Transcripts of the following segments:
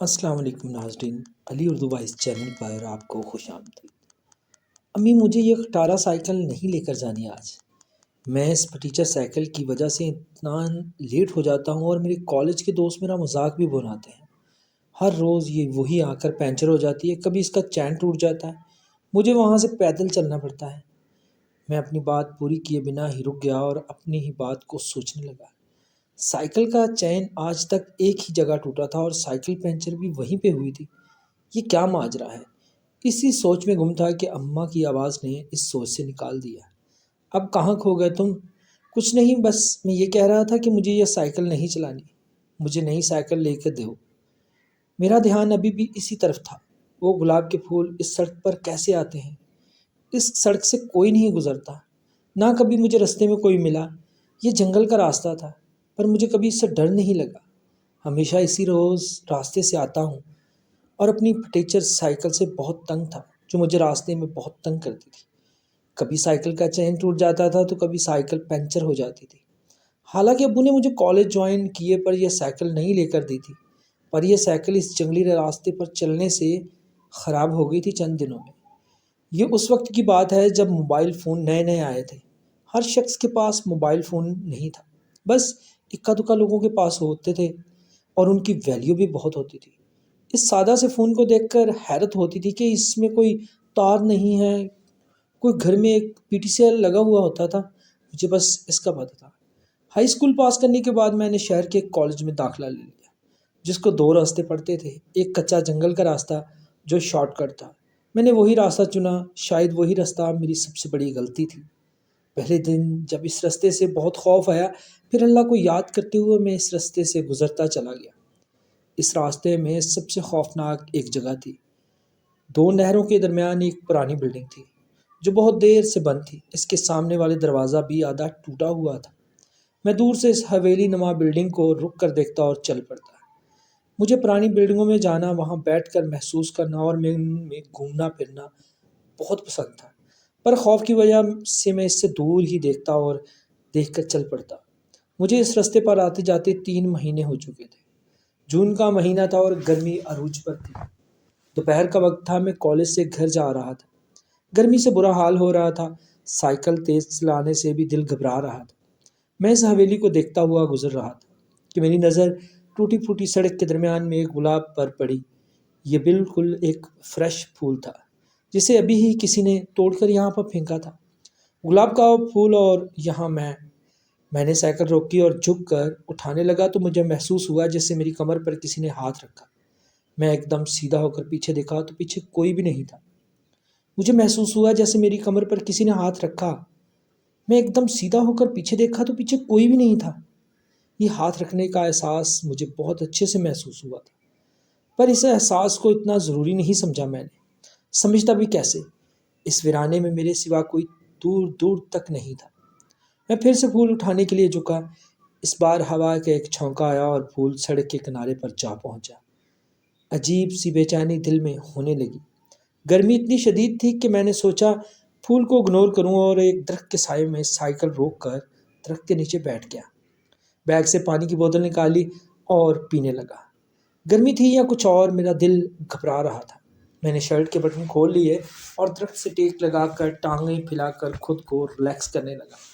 السلام علیکم ناظرین، علی اردو وائس چینل پر آپ کو خوش آمدید۔ امی مجھے یہ خٹارہ سائیکل نہیں لے کر جانی آج۔ میں اس ٹیچر سائیکل کی وجہ سے اتنا لیٹ ہو جاتا ہوں اور میرے کالج کے دوست میرا مذاق بھی بناتے ہیں۔ ہر روز یہ وہی آ کر پنچر ہو جاتی ہے، کبھی اس کا چین ٹوٹ جاتا ہے، مجھے وہاں سے پیدل چلنا پڑتا ہے۔ میں اپنی بات پوری کیے بنا ہی رک گیا اور اپنی ہی بات کو سوچنے لگا۔ سائیکل کا چین آج تک ایک ہی جگہ ٹوٹا تھا اور سائیکل پنچر بھی وہیں پہ ہوئی تھی۔ یہ کیا ماجرا ہے؟ اسی سوچ میں گم تھا کہ اماں کی آواز نے اس سوچ سے نکال دیا۔ اب کہاں کھو گئے تم؟ کچھ نہیں، بس میں یہ کہہ رہا تھا کہ مجھے یہ سائیکل نہیں چلانی، مجھے نئی سائیکل لے کے دو۔ میرا دھیان ابھی بھی اسی طرف تھا۔ وہ گلاب کے پھول اس سڑک پر کیسے آتے ہیں؟ اس سڑک سے کوئی نہیں گزرتا، نہ کبھی مجھے رستے میں کوئی ملا۔ یہ جنگل کا راستہ تھا، پر مجھے کبھی اس سے ڈر نہیں لگا۔ ہمیشہ اسی روز راستے سے آتا ہوں اور اپنی ٹیچر سائیکل سے بہت تنگ تھا، جو مجھے راستے میں بہت تنگ کرتی تھی۔ کبھی سائیکل کا چین ٹوٹ جاتا تھا تو کبھی سائیکل پنچر ہو جاتی تھی۔ حالانکہ ابو نے مجھے کالج جوائن کیے پر یہ سائیکل نہیں لے کر دی تھی، پر یہ سائیکل اس جنگلی راستے پر چلنے سے خراب ہو گئی تھی چند دنوں میں۔ یہ اس وقت کی بات ہے جب موبائل فون نئے نئے آئے تھے۔ ہر شخص کے پاس موبائل فون نہیں تھا، بس اکا دکا لوگوں کے پاس ہوتے تھے اور ان کی ویلیو بھی بہت ہوتی تھی۔ اس سادہ سے فون کو دیکھ کر حیرت ہوتی تھی کہ اس میں کوئی تار نہیں ہے، کوئی گھر میں ایک پی ٹی سی ایل لگا ہوا ہوتا تھا، مجھے بس اس کا پتہ تھا۔ ہائی اسکول پاس کرنے کے بعد میں نے شہر کے ایک کالج میں داخلہ لے لیا، جس کو دو راستے پڑتے تھے، ایک کچا جنگل کا راستہ جو شارٹ کٹ تھا۔ میں نے وہی راستہ چنا، شاید وہی راستہ میری سب سے بڑی غلطی تھی۔ پہلے دن جب اس راستے سے بہت خوف آیا، پھر اللہ کو یاد کرتے ہوئے میں اس راستے سے گزرتا چلا گیا۔ اس راستے میں سب سے خوفناک ایک جگہ تھی۔ دو نہروں کے درمیان ایک پرانی بلڈنگ تھی، جو بہت دیر سے بند تھی۔ اس کے سامنے والے دروازہ بھی آدھا ٹوٹا ہوا تھا۔ میں دور سے اس حویلی نما بلڈنگ کو رک کر دیکھتا اور چل پڑتا۔ مجھے پرانی بلڈنگوں میں جانا، وہاں بیٹھ کر محسوس کرنا اور ان میں گھومنا پھرنا بہت پسند تھا، پر خوف کی وجہ سے میں اس سے دور ہی دیکھتا اور دیکھ کر چل پڑتا۔ مجھے اس راستے پر آتے جاتے 3 مہینے ہو چکے تھے۔ جون کا مہینہ تھا اور گرمی عروج پر تھی۔ دوپہر کا وقت تھا، میں کالج سے گھر جا رہا تھا۔ گرمی سے برا حال ہو رہا تھا، سائیکل تیز چلانے سے بھی دل گھبرا رہا تھا۔ میں اس حویلی کو دیکھتا ہوا گزر رہا تھا کہ میری نظر ٹوٹی پھوٹی سڑک کے درمیان میں ایک گلاب پر پڑی۔ یہ بالکل ایک فریش پھول تھا، جسے ابھی ہی کسی نے توڑ کر یہاں پر پھینکا تھا۔ گلاب کا پھول، اور یہاں میں نے سائیکل روکی اور جھک کر اٹھانے لگا تو مجھے محسوس ہوا جیسے میری کمر پر کسی نے ہاتھ رکھا۔ میں ایک دم سیدھا ہو کر پیچھے دیکھا تو پیچھے کوئی بھی نہیں تھا۔ مجھے محسوس ہوا جیسے میری کمر پر کسی نے ہاتھ رکھا۔ میں ایک دم سیدھا ہو کر پیچھے دیکھا تو پیچھے کوئی بھی نہیں تھا۔ یہ ہاتھ رکھنے کا احساس مجھے بہت اچھے سے محسوس ہوا تھا، پر اس احساس کو اتنا ضروری نہیں سمجھا میں نے۔ سمجھتا بھی کیسے؟ اس ویرانے میں میرے سوا کوئی دور دور تک نہیں تھا۔ میں پھر سے پھول اٹھانے کے لیے جھکا۔ اس بار ہوا کا ایک جھونکا آیا اور پھول سڑک کے کنارے پر جا پہنچا۔ عجیب سی بے چینی دل میں ہونے لگی۔ گرمی اتنی شدید تھی کہ میں نے سوچا پھول کو اگنور کروں اور ایک درخت کے سائے میں سائیکل روک کر درخت کے نیچے بیٹھ گیا۔ بیگ سے پانی کی بوتل نکالی اور پینے لگا۔ گرمی تھی یا کچھ اور، میرا دل گھبرا رہا تھا۔ میں نے شرٹ کے بٹن کھول لیے اور درخت سے ٹیک لگا کر ٹانگیں پھیلا کر خود کو ریلیکس کرنے لگا۔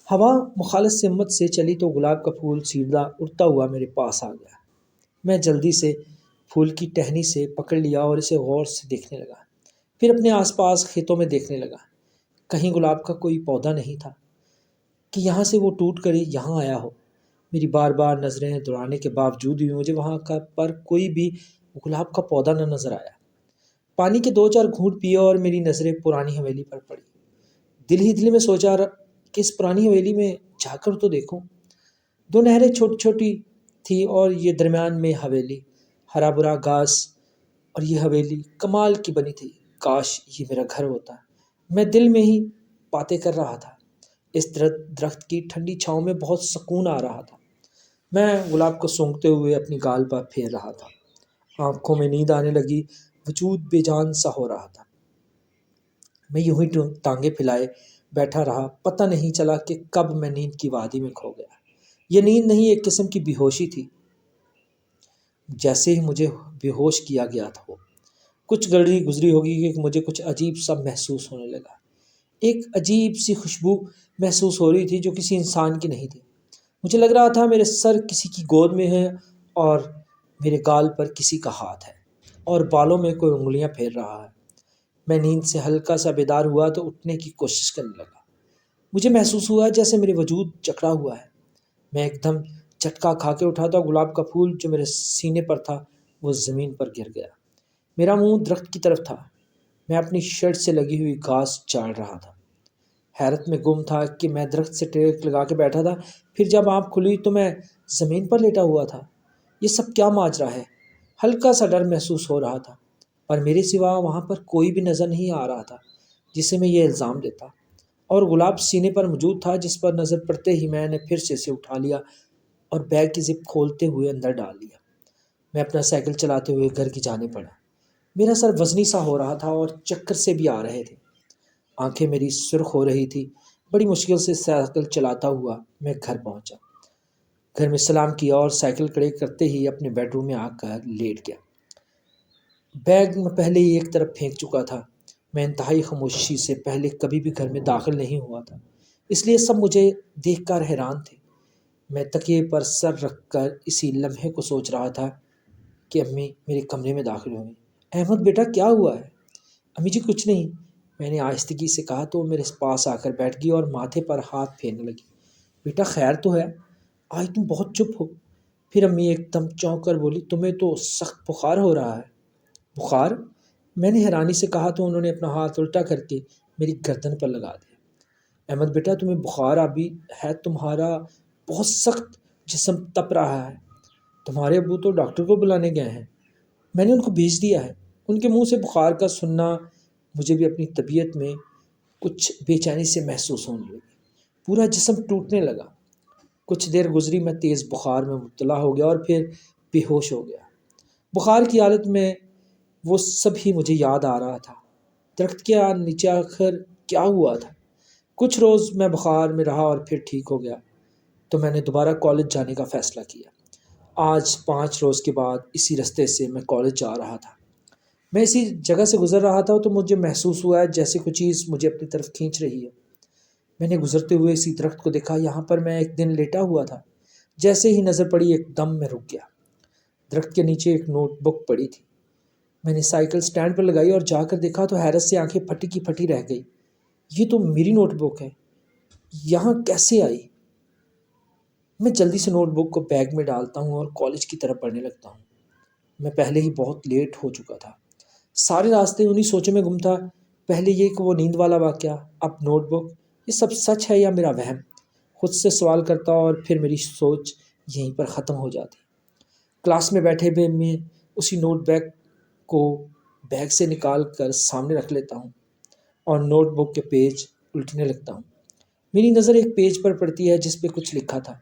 ہوا مخالف سمت سے چلی تو گلاب کا پھول سیدھا اڑتا ہوا میرے پاس آ گیا۔ میں جلدی سے پھول کی ٹہنی سے پکڑ لیا اور اسے غور سے دیکھنے لگا، پھر اپنے آس پاس کھیتوں میں دیکھنے لگا۔ کہیں گلاب کا کوئی پودا نہیں تھا کہ یہاں سے وہ ٹوٹ کر یہاں آیا ہو۔ میری بار بار نظریں دوڑانے کے باوجود بھی مجھے وہاں پر کوئی بھی گلاب کا پودا نہ نظر آیا۔ پانی کے 2-4 گھونٹ پیے اور میری نظریں پرانی حویلی پر پڑی۔ دل ہی دل میں سوچا کہ اس پرانی حویلی میں جا کر تو دیکھوں۔ 2 نہریں چھوٹی چھوٹی تھی اور یہ درمیان میں حویلی، ہرا بھرا گھاس، اور یہ حویلی کمال کی بنی تھی۔ کاش یہ میرا گھر ہوتا۔ میں دل میں ہی باتیں کر رہا تھا۔ اس درخت کی ٹھنڈی چھاؤں میں بہت سکون آ رہا تھا۔ میں گلاب کو سونگھتے ہوئے اپنی گال پر پھیر رہا تھا۔ آنکھوں میں نیند آنے لگی، وجود بے جان سا ہو رہا تھا۔ میں یوں ہی ٹانگیں پھیلائے بیٹھا رہا، پتہ نہیں چلا کہ کب میں نیند کی وادی میں کھو گیا۔ یہ نیند نہیں، ایک قسم کی بے ہوشی تھی۔ جیسے ہی مجھے بے ہوش کیا گیا تھا وہ کچھ گھڑی گزری ہوگی کہ مجھے کچھ عجیب سا محسوس ہونے لگا۔ ایک عجیب سی خوشبو محسوس ہو رہی تھی جو کسی انسان کی نہیں تھی۔ مجھے لگ رہا تھا میرے سر کسی کی گود میں ہے اور میرے گال پر کسی کا ہاتھ ہے اور بالوں میں کوئی انگلیاں پھیر رہا ہے۔ میں نیند سے ہلکا سا بیدار ہوا تو اٹھنے کی کوشش کرنے لگا۔ مجھے محسوس ہوا جیسے میرے وجود جکڑا ہوا ہے۔ میں ایک دم جھٹکا کھا کے اٹھا تو گلاب کا پھول جو میرے سینے پر تھا وہ زمین پر گر گیا۔ میرا منہ درخت کی طرف تھا۔ میں اپنی شرٹ سے لگی ہوئی گھاس چاڑ رہا تھا۔ حیرت میں گم تھا کہ میں درخت سے ٹیک لگا کے بیٹھا تھا، پھر جب آنکھ کھلی تو میں زمین پر لیٹا ہوا تھا۔ یہ سب کیا ماجرا ہے؟ ہلکا سا ڈر محسوس ہو رہا تھا، پر میرے سوا وہاں پر کوئی بھی نظر نہیں آ رہا تھا جسے میں یہ الزام دیتا، اور گلاب سینے پر موجود تھا جس پر نظر پڑتے ہی میں نے پھر سے اسے اٹھا لیا اور بیگ کی زپ کھولتے ہوئے اندر ڈال لیا۔ میں اپنا سائیکل چلاتے ہوئے گھر کی جانب بڑھا۔ میرا سر وزنی سا ہو رہا تھا اور چکر سے بھی آ رہے تھے۔ آنکھیں میری سرخ ہو رہی تھی۔ بڑی مشکل سے سائیکل چلاتا ہوا میں گھر پہنچا۔ گھر میں سلام کیا اور سائیکل کھڑے کرتے ہی اپنے بیڈ روم میں آ کر لیٹ گیا۔ بیگ میں پہلے ہی ایک طرف پھینک چکا تھا۔ میں انتہائی خاموشی سے پہلے کبھی بھی گھر میں داخل نہیں ہوا تھا، اس لیے سب مجھے دیکھ کر حیران تھے۔ میں تکیے پر سر رکھ کر اسی لمحے کو سوچ رہا تھا کہ امی میرے کمرے میں داخل ہوئی۔ احمد بیٹا کیا ہوا ہے؟ امی جی کچھ نہیں، میں نے آہستگی سے کہا تو وہ میرے پاس آ کر بیٹھ گئی اور ماتھے پر ہاتھ پھیرنے لگی۔ بیٹا خیر تو ہے؟ آج تم بہت چپ ہو۔ پھر امی ایک دم چونک کر بولی تمہیں تو سخت بخار ہو رہا ہے۔ بخار؟ میں نے حیرانی سے کہا تو انہوں نے اپنا ہاتھ الٹا کر کے میری گردن پر لگا دیا۔ احمد بیٹا تمہیں بخار ابھی ہے، تمہارا بہت سخت جسم تپ رہا ہے۔ تمہارے ابو تو ڈاکٹر کو بلانے گئے ہیں، میں نے ان کو بھیج دیا ہے۔ ان کے منہ سے بخار کا سننا مجھے بھی اپنی طبیعت میں کچھ بے چینی سے محسوس ہونے لگی۔ پورا جسم ٹوٹنے لگا۔ کچھ دیر گزری، میں تیز بخار میں مبتلا ہو گیا اور پھر بے ہوش ہو گیا۔ بخار کی حالت میں وہ سب ہی مجھے یاد آ رہا تھا۔ درخت کے نیچے آخر کیا ہوا تھا؟ کچھ روز میں بخار میں رہا اور پھر ٹھیک ہو گیا تو میں نے دوبارہ کالج جانے کا فیصلہ کیا۔ آج 5 روز کے بعد اسی رستے سے میں کالج جا رہا تھا۔ میں اسی جگہ سے گزر رہا تھا تو مجھے محسوس ہوا ہے جیسے کوئی چیز مجھے اپنی طرف کھینچ رہی ہے۔ میں نے گزرتے ہوئے اسی درخت کو دیکھا، یہاں پر میں ایک دن لیٹا ہوا تھا۔ جیسے ہی نظر پڑی ایک دم میں رک گیا۔ درخت کے نیچے ایک نوٹ بک پڑی تھی۔ میں نے سائیکل سٹینڈ پر لگائی اور جا کر دیکھا تو حیرت سے آنکھیں پھٹی کی پھٹی رہ گئی۔ یہ تو میری نوٹ بک ہے، یہاں کیسے آئی؟ میں جلدی سے نوٹ بک کو بیگ میں ڈالتا ہوں اور کالج کی طرف بڑھنے لگتا ہوں۔ میں پہلے ہی بہت لیٹ ہو چکا تھا۔ سارے راستے انہی سوچوں میں گم تھا، پہلے یہ کہ وہ نیند والا واقعہ، اب نوٹ بک، یہ سب سچ ہے یا میرا وہم؟ خود سے سوال کرتا اور پھر میری سوچ یہیں پر ختم ہو جاتی۔ کلاس میں بیٹھے ہوئے میں اسی نوٹ بیگ کو بیگ سے نکال کر سامنے رکھ لیتا ہوں اور نوٹ بک کے پیج الٹنے لگتا ہوں۔ میری نظر ایک پیج پر پڑتی ہے جس پہ کچھ لکھا تھا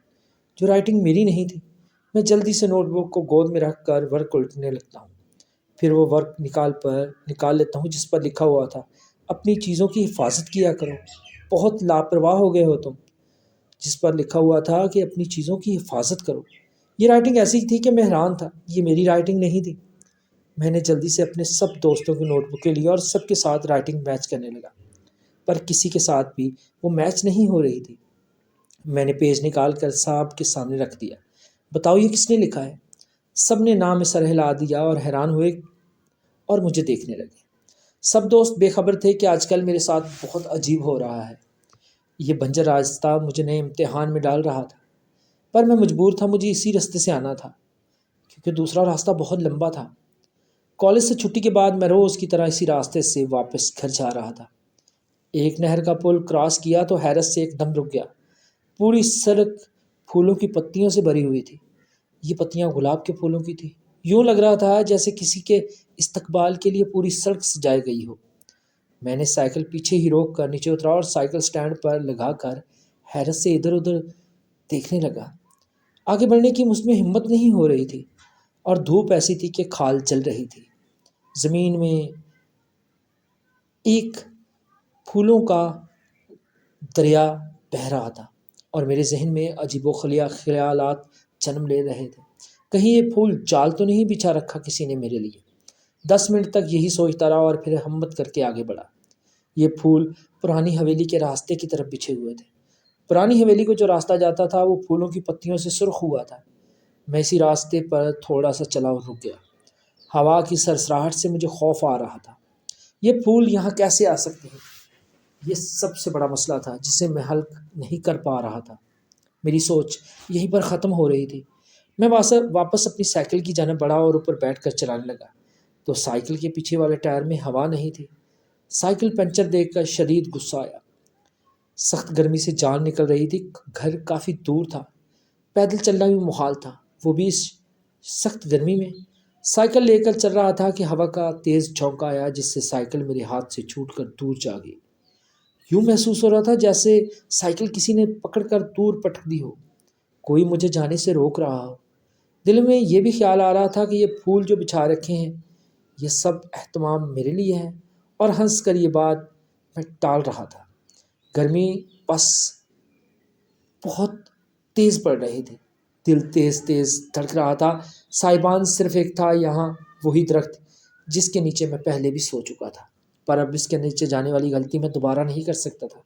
جو رائٹنگ میری نہیں تھی۔ میں جلدی سے نوٹ بک کو گود میں رکھ کر ورق الٹنے لگتا ہوں۔ پھر وہ ورق نکال لیتا ہوں جس پر لکھا ہوا تھا اپنی چیزوں کی حفاظت کیا کرو، بہت لاپرواہ ہو گئے ہو تم۔ جس پر لکھا ہوا تھا کہ اپنی چیزوں کی حفاظت کرو۔ یہ رائٹنگ ایسی تھی کہ میں حیران تھا، یہ میری رائٹنگ نہیں تھی۔ میں نے جلدی سے اپنے سب دوستوں کی نوٹ بکیں لی اور سب کے ساتھ رائٹنگ میچ کرنے لگا، پر کسی کے ساتھ بھی وہ میچ نہیں ہو رہی تھی۔ میں نے پیج نکال کر صاحب کے سامنے رکھ دیا۔ بتاؤ یہ کس نے لکھا ہے؟ سب نے نام سر ہلا دیا اور حیران ہوئے اور مجھے دیکھنے لگے۔ سب دوست بے خبر تھے کہ آج کل میرے ساتھ بہت عجیب ہو رہا ہے۔ یہ بنجر راستہ مجھے نئے امتحان میں ڈال رہا تھا، پر میں مجبور تھا، مجھے اسی راستے سے آنا تھا کیونکہ دوسرا راستہ بہت لمبا تھا۔ کالج سے چھٹی کے بعد میں روز کی طرح اسی راستے سے واپس گھر جا رہا تھا۔ ایک نہر کا پل کراس کیا تو حیرت سے ایک دم رک گیا۔ پوری سڑک پھولوں کی پتیوں سے بھری ہوئی تھی۔ یہ پتیاں گلاب کے پھولوں کی تھی۔ یوں لگ رہا تھا جیسے کسی کے استقبال کے لیے پوری سڑک سجائی گئی ہو۔ میں نے سائیکل پیچھے ہی روک کر نیچے اترا اور سائیکل سٹینڈ پر لگا کر حیرت سے ادھر ادھر دیکھنے لگا۔ آگے بڑھنے کی مجھ میں ہمت نہیں ہو رہی تھی اور دھوپ ایسی تھی کہ کھال جل رہی تھی۔ زمین میں ایک پھولوں کا دریا بہہ رہا تھا اور میرے ذہن میں عجیب و خیالات جنم لے رہے تھے۔ کہیں یہ پھول جال تو نہیں بچھا رکھا کسی نے میرے لیے؟ 10 منٹ تک یہی سوچتا رہا اور پھر ہمت کر کے آگے بڑھا۔ یہ پھول پرانی حویلی کے راستے کی طرف بچھے ہوئے تھے۔ پرانی حویلی کو جو راستہ جاتا تھا وہ پھولوں کی پتیوں سے سرخ ہوا تھا۔ میں اسی راستے پر تھوڑا سا چلا اور رک گیا۔ ہوا کی سرسراہٹ سے مجھے خوف آ رہا تھا۔ یہ پھول یہاں کیسے آ سکتے ہیں؟ یہ سب سے بڑا مسئلہ تھا جسے میں حل نہیں کر پا رہا تھا۔ میری سوچ یہیں پر ختم ہو رہی تھی۔ میں واپس اپنی سائیکل کی جانب بڑھا اور اوپر بیٹھ کر چلانے لگا تو سائیکل کے پیچھے والے ٹائر میں ہوا نہیں تھی۔ سائیکل پنچر دیکھ کر شدید غصہ آیا۔ سخت گرمی سے جان نکل رہی تھی۔ گھر کافی دور تھا، پیدل چلنا بھی محال تھا، وہ بھی اس سخت گرمی میں۔ سائیکل لے کر چل رہا تھا کہ ہوا کا تیز جھونکا آیا جس سے سائیکل میرے ہاتھ سے چھوٹ کر دور جا گئی۔ یوں محسوس ہو رہا تھا جیسے سائیکل کسی نے پکڑ کر دور پٹک دی ہو، کوئی مجھے جانے سے روک رہا ہو۔ دل میں یہ بھی خیال آ رہا تھا کہ یہ پھول جو بچھا رکھے ہیں یہ سب اہتمام میرے لیے ہے، اور ہنس کر یہ بات میں ٹال رہا تھا۔ گرمی بس بہت تیز پڑ رہی تھی، دل تیز تیز دھڑک رہا تھا۔ سائبان صرف ایک تھا، یہاں وہی درخت جس کے نیچے میں پہلے بھی سو چکا تھا، پر اب اس کے نیچے جانے والی غلطی میں دوبارہ نہیں کر سکتا تھا۔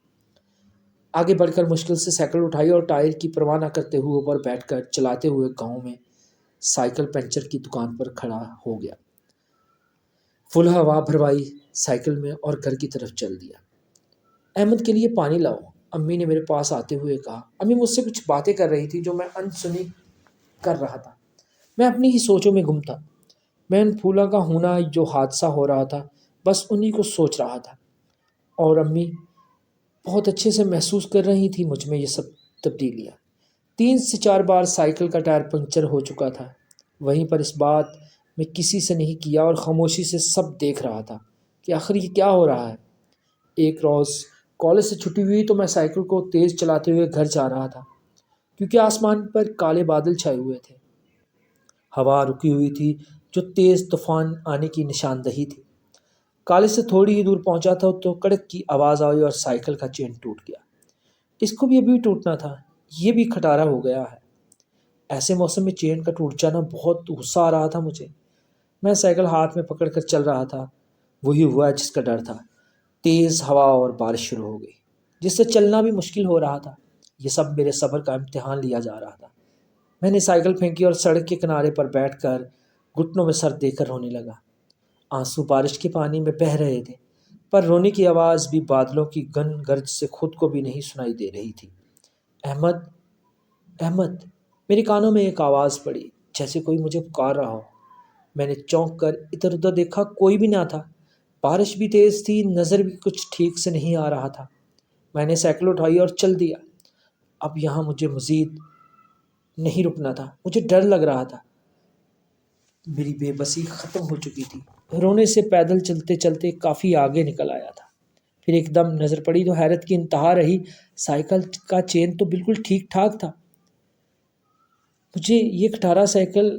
آگے بڑھ کر مشکل سے سائیکل اٹھائی اور ٹائر کی پرواہ نہ کرتے ہوئے اوپر بیٹھ کر چلاتے ہوئے گاؤں میں سائیکل پنچر کی دکان پر کھڑا ہو گیا۔ فل ہوا بھروائی سائیکل میں اور گھر کی طرف چل دیا۔ احمد کے لیے پانی لاؤ، امی نے میرے پاس آتے ہوئے کہا۔ امی مجھ سے کچھ باتیں کر رہی تھی جو میں انسنی کر رہا تھا۔ میں اپنی ہی سوچوں میں گم تھا۔ میں ان پھولوں کا ہونا، جو حادثہ ہو رہا تھا، بس انہی کو سوچ رہا تھا، اور امی بہت اچھے سے محسوس کر رہی تھی مجھ میں یہ سب تبدیلیاں۔ 3 سے 4 بار سائیکل کا ٹائر پنکچر ہو چکا تھا، وہیں پر اس بات میں کسی سے نہیں کیا اور خاموشی سے سب دیکھ رہا تھا کہ آخر یہ کیا ہو رہا ہے۔ ایک روز کالج سے چھٹی ہوئی تو میں سائیکل کو تیز چلاتے ہوئے گھر جا رہا تھا، کیونکہ آسمان پر کالے بادل چھائے ہوئے تھے۔ ہوا رکی ہوئی تھی جو تیز طوفان آنے کی نشاندہی تھی۔ کالج سے تھوڑی ہی دور پہنچا تھا تو کڑک کی آواز آئی اور سائیکل کا چین ٹوٹ گیا۔ اس کو بھی ابھی ٹوٹنا تھا، یہ بھی کھٹارا ہو گیا ہے۔ ایسے موسم میں چین کا ٹوٹ جانا، بہت غصہ آ رہا تھا مجھے۔ میں سائیکل ہاتھ میں پکڑ کر چل رہا تھا، وہی ہوا جس کا ڈر تھا۔ تیز ہوا اور بارش شروع ہو گئی جس سے چلنا بھی مشکل ہو رہا تھا۔ یہ سب میرے صبر کا امتحان لیا جا رہا تھا۔ میں نے سائیکل پھینکی اور سڑک کے کنارے پر بیٹھ کر گھٹنوں میں سر دے کر رونے لگا۔ آنسو بارش کے پانی میں بہہ رہے تھے، پر رونے کی آواز بھی بادلوں کی گن گرج سے خود کو بھی نہیں سنائی دے رہی تھی۔ احمد، احمد، میرے کانوں میں ایک آواز پڑی، جیسے کوئی مجھے پکار رہا ہو۔ میں نے چونک کر ادھر ادھر دیکھا، کوئی بھی نہ تھا۔ بارش بھی تیز تھی، نظر بھی کچھ ٹھیک سے نہیں آ رہا تھا۔ میں نے سائیکل اٹھائی اور چل دیا۔ اب یہاں مجھے مزید نہیں رکنا تھا، مجھے ڈر لگ رہا تھا۔ میری بے بسی ختم ہو چکی تھی۔ رونے سے پیدل چلتے چلتے کافی آگے نکل آیا تھا۔ پھر ایک دم نظر پڑی تو حیرت کی انتہا رہی، سائیکل کا چین تو بالکل ٹھیک ٹھاک تھا۔ مجھے یہ کھٹارا سائیکل